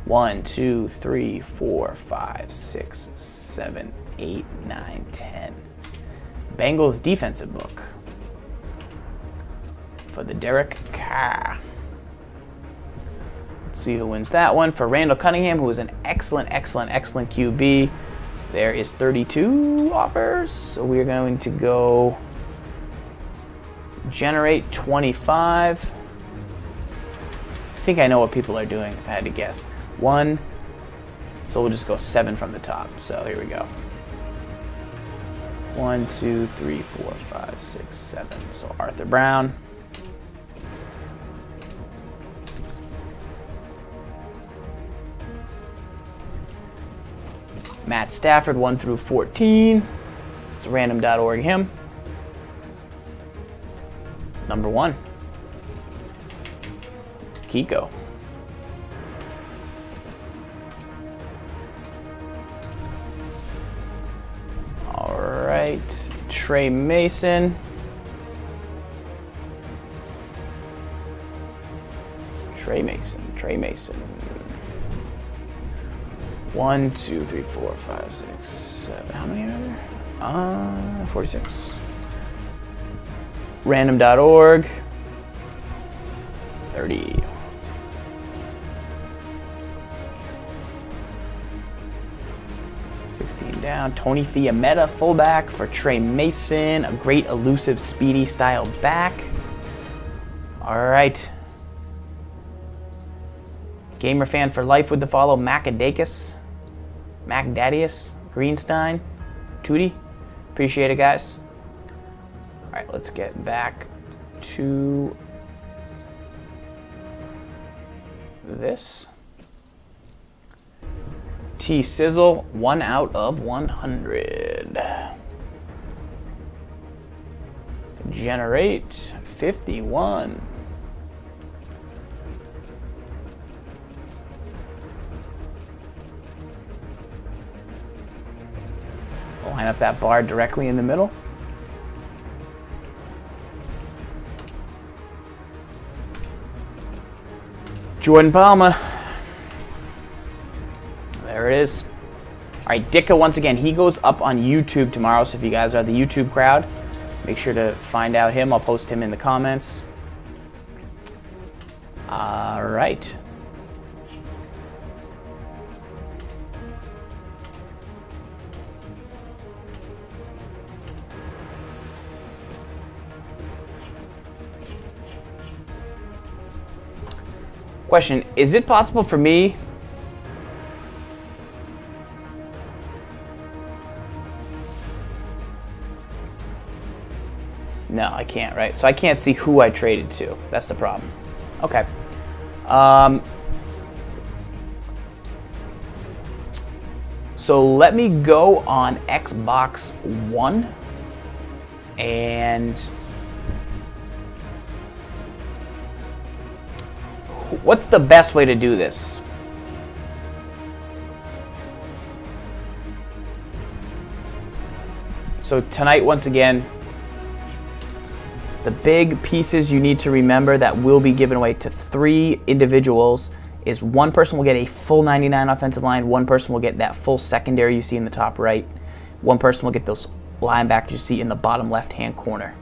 1, 2, 3, 4, 5, 6, 7, 8, 9, 10. Bengals defensive book for the Derek Carr. Let's see who wins that one. For Randall Cunningham, who is an excellent QB, there is 32 offers. So we're going to go generate 25. I think I know what people are doing if I had to guess. 1, so we'll just go 7 from the top. So here we go. 1, 2, 3, 4, 5, 6, 7. So Arthur Brown. Matt Stafford, 1 through 14. It's random.org him. Number 1. Kiko. All right, Trey Mason. Trey Mason. 1, 2, 3, 4, 5, 6, 7. How many are there? 46. Random.org. 30. Down. Tony Fiametta, fullback for Trey Mason. A great, elusive, speedy style back. All right. Gamer fan for life with the follow. Macadakis, Macdadius, Greenstein, Tootie. Appreciate it, guys. All right, let's get back to this. T-Sizzle, 1 out of 100. Generate 51. Line up that bar directly in the middle. Jordan Palmer. There it is. All right, Ditka once again. He goes up on YouTube tomorrow, so if you guys are the YouTube crowd, make sure to find out him. I'll post him in the comments. All right. Question, is it possible for me No, I can't, right? So I can't see who I traded to. That's the problem. Okay. So let me go on Xbox One and what's the best way to do this? So tonight, once again, the big pieces you need to remember that will be given away to 3 individuals is one person will get a full 99 offensive line, one person will get that full secondary you see in the top right, one person will get those linebackers you see in the bottom left-hand corner.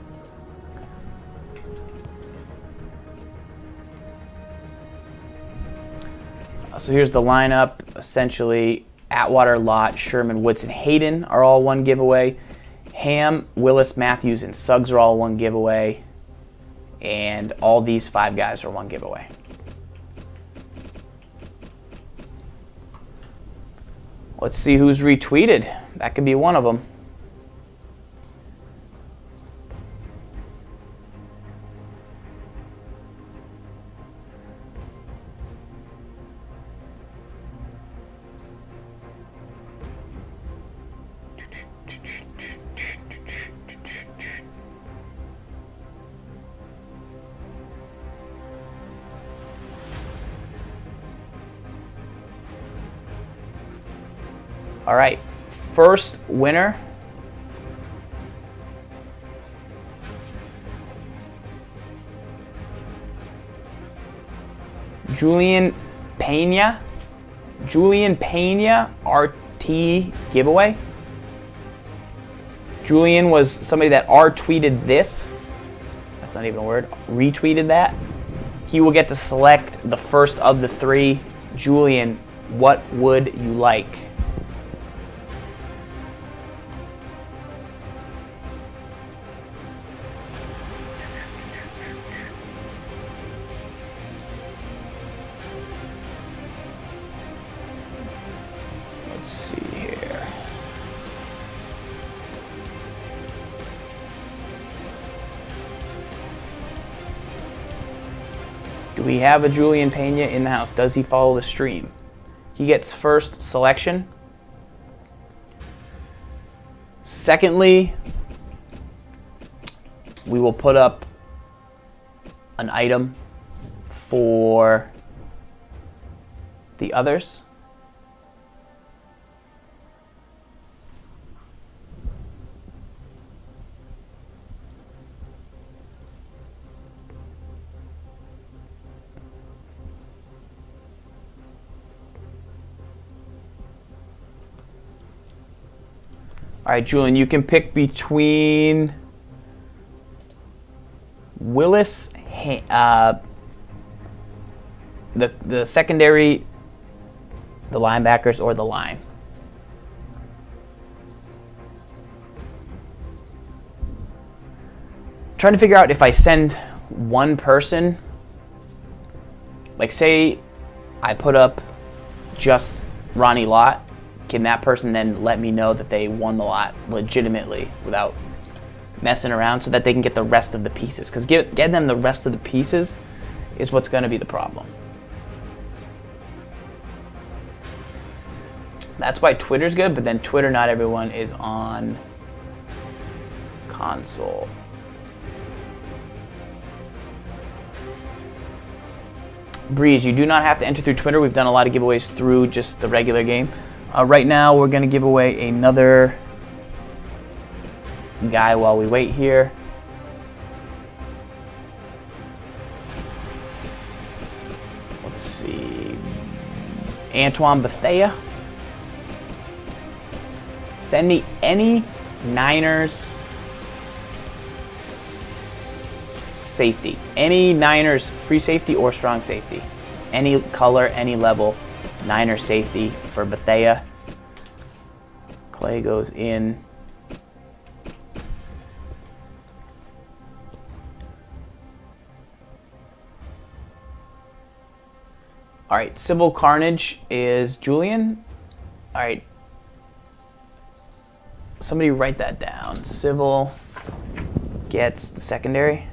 So here's the lineup. Essentially, Atwater, Lott, Sherman, Woodson, Haden are all one giveaway. Ham, Willis, Matthews, and Suggs are all one giveaway. And all these 5 guys are one giveaway. Let's see who's retweeted. That could be one of them. All right, first winner. Julian Pena. Julian Pena RT giveaway. Julian was somebody that R-tweeted this. That's not even a word. Retweeted that. He will get to select the first of the 3. Julian, what would you like? Let's see here. Do we have a Julian Pena in the house? Does he follow the stream? He gets first selection. Secondly, we will put up an item for the others. All right, Julian, you can pick between Willis, the secondary, the linebackers, or the line. Trying to figure out if I send one person, like say I put up just Ronnie Lott, can that person then let me know that they won the lot legitimately without messing around so that they can get the rest of the pieces? Because getting them the rest of the pieces is what's going to be the problem. That's why Twitter's good, but then Twitter, not everyone is on console. Breeze, you do not have to enter through Twitter. We've done a lot of giveaways through just the regular game. Right now, we're going to give away another guy while we wait here. Let's see. Antoine Bethea. Send me any Niners safety. Any Niners free safety or strong safety. Any color, any level. Niner safety for Bethea. Clay goes in. All right, Civil Carnage is Julian. All right. Somebody write that down. Civil gets the secondary.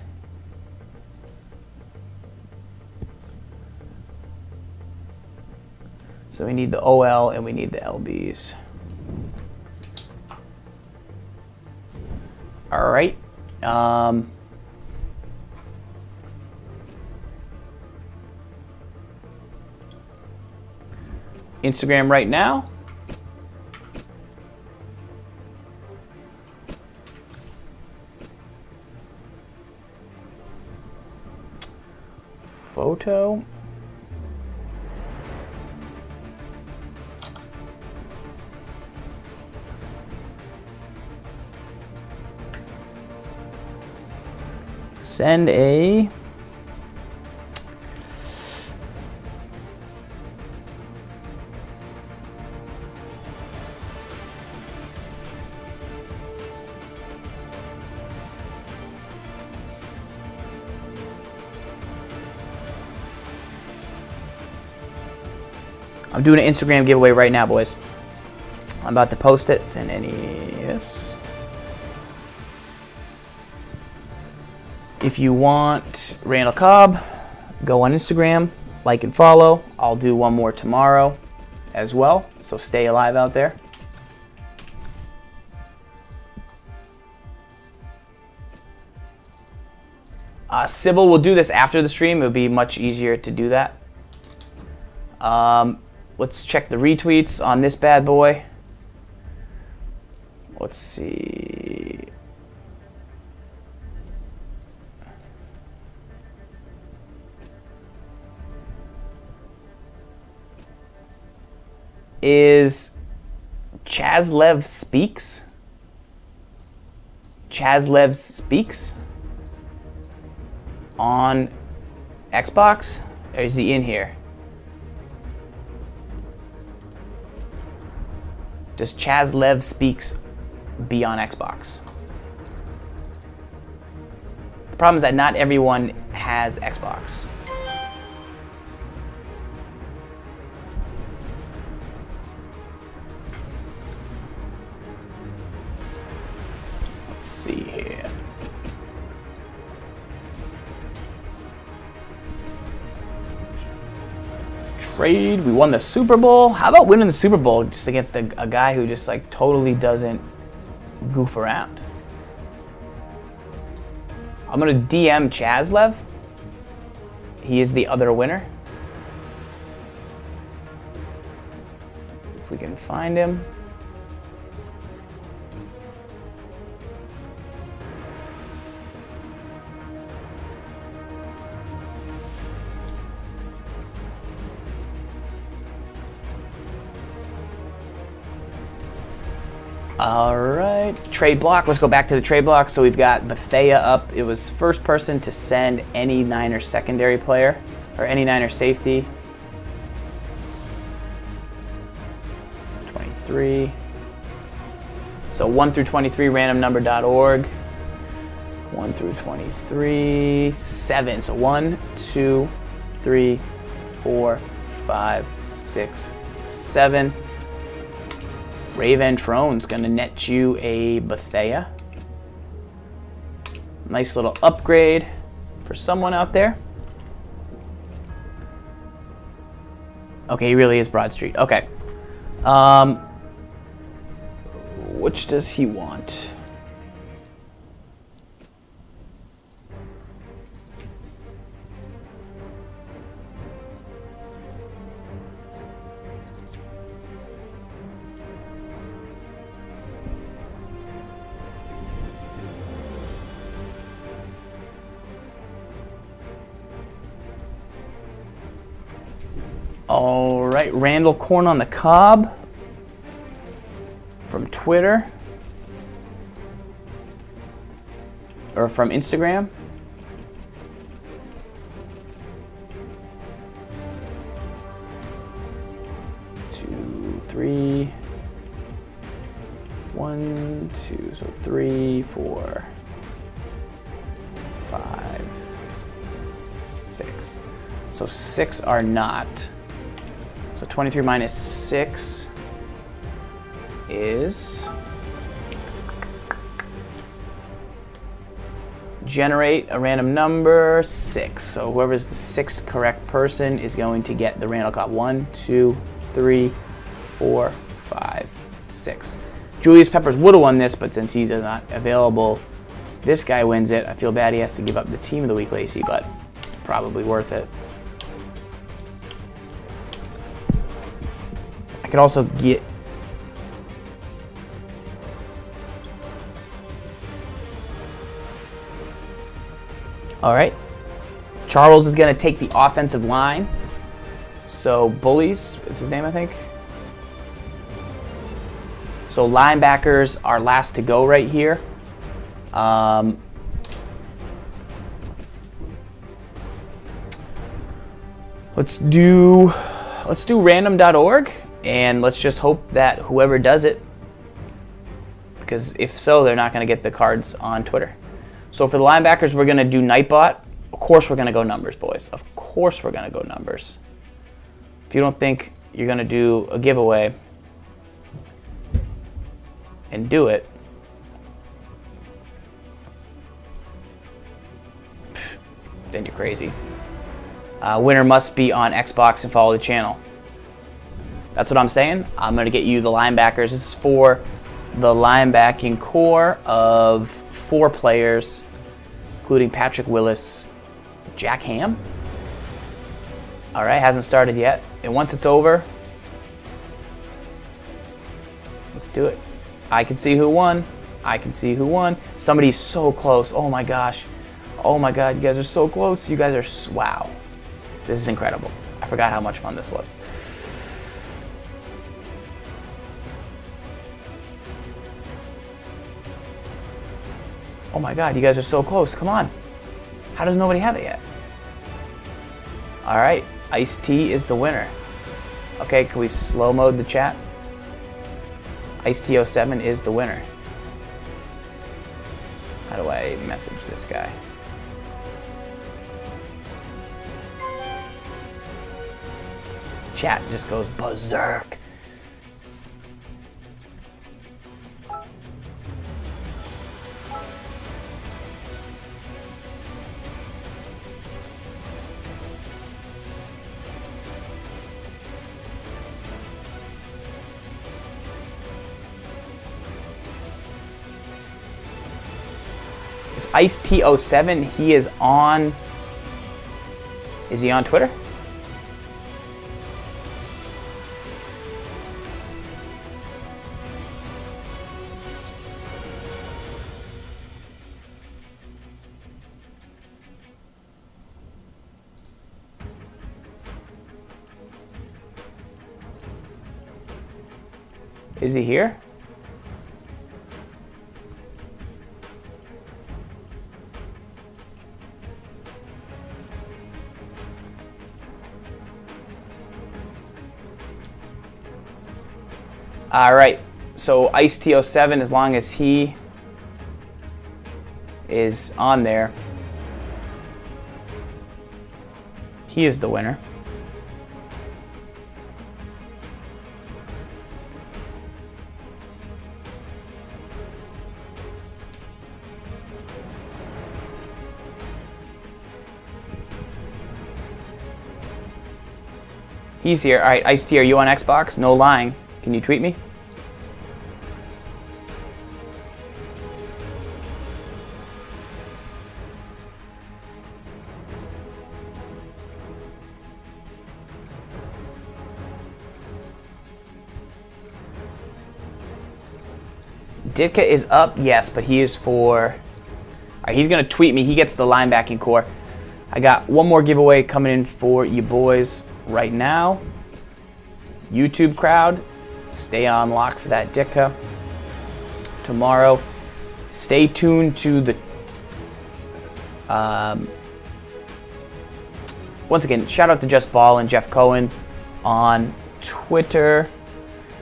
So we need the OL and we need the LBs. All right. Instagram right now. Photo. Send a I'm doing an Instagram giveaway right now, boys. I'm about to post it. Send any yes. If you want Randall Cobb, go on Instagram, like and follow. I'll do one more tomorrow as well, so stay alive out there. Sybil will do this after the stream. It'll be much easier to do that. Let's check the retweets on this bad boy. Let's see. Is Chazlev Speaks? Chazlev Speaks on Xbox? Or is he in here? Does Chazlev Speaks be on Xbox? The problem is that not everyone has Xbox. Let's see here. Trade. We won the Super Bowl. How about winning the Super Bowl just against a guy who just like totally doesn't goof around? I'm gonna DM Chazlev. He is the other winner. If we can find him. All right, trade block. Let's go back to the trade block. So we've got Bethea up. It was first person to send any Niner secondary player or any Niner safety. 23. So 1 through 23, randomnumber.org. 1 through 23, 7. So 1, 2, 3, 4, 5, 6, 7. Raventrone's gonna net you a Bethea. Nice little upgrade for someone out there. Okay, he really is Broad Street. Okay. Which does he want? All right, Randall Corn on the Cob from Twitter or from Instagram. Two, three, 1, 2, so 3, 4, 5, 6. So 6 are not. So 23 minus 6 is generate a random number 6. So whoever's the 6th correct person is going to get the Randall Cobb. 1, 2, 3, 4, 5, 6. Julius Peppers would have won this, but since he's not available, this guy wins it. I feel bad he has to give up the Team of the Week, Lacey, but probably worth it. I could also get... All right. Charles is going to take the offensive line. So Bullies is his name, I think. So linebackers are last to go right here. Let's do random.org. And let's just hope that whoever does it, because if so, they're not going to get the cards on Twitter. So for the linebackers, we're going to do Nightbot. Of course we're going to go numbers, boys. Of course we're going to go numbers. If you don't think you're going to do a giveaway and do it, then you're crazy. Winner must be on Xbox and follow the channel. That's what I'm saying. I'm going to get you the linebackers. This is for the linebacking core of 4 players, including Patrick Willis, Jack Ham. All right, hasn't started yet. And once it's over, let's do it. I can see who won. I can see who won. Somebody's so close. Oh my gosh. Oh my God, you guys are so close. You guys are, wow. This is incredible. I forgot how much fun this was. Oh my God, you guys are so close. Come on. How does nobody have it yet? All right, Ice-T is the winner. Okay, can we slow mode the chat? Ice-T07 is the winner. How do I message this guy? Chat just goes berserk. It's Ice-T07. He is on... Is he on Twitter? Is he here? All right, so Ice-T07, as long as he is on there. He is the winner. He's here. All right, Ice-T, are you on Xbox? No lying. Can you tweet me? Ditka is up, yes, but he is for... All right, he's going to tweet me. He gets the linebacking core. I got one more giveaway coming in for you boys right now. YouTube crowd, stay on lock for that Ditka tomorrow. Stay tuned to the... once again, shout out to Just Ball and Jeff Cohen on Twitter.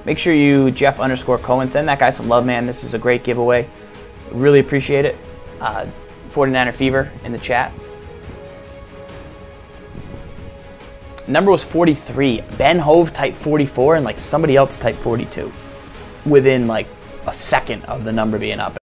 Make sure you Jeff_Cohen. Send that guy some love, man. This is a great giveaway. Really appreciate it. 49er Fever in the chat. Number was 43. Ben Hove typed 44 and like somebody else typed 42 within like a second of the number being up.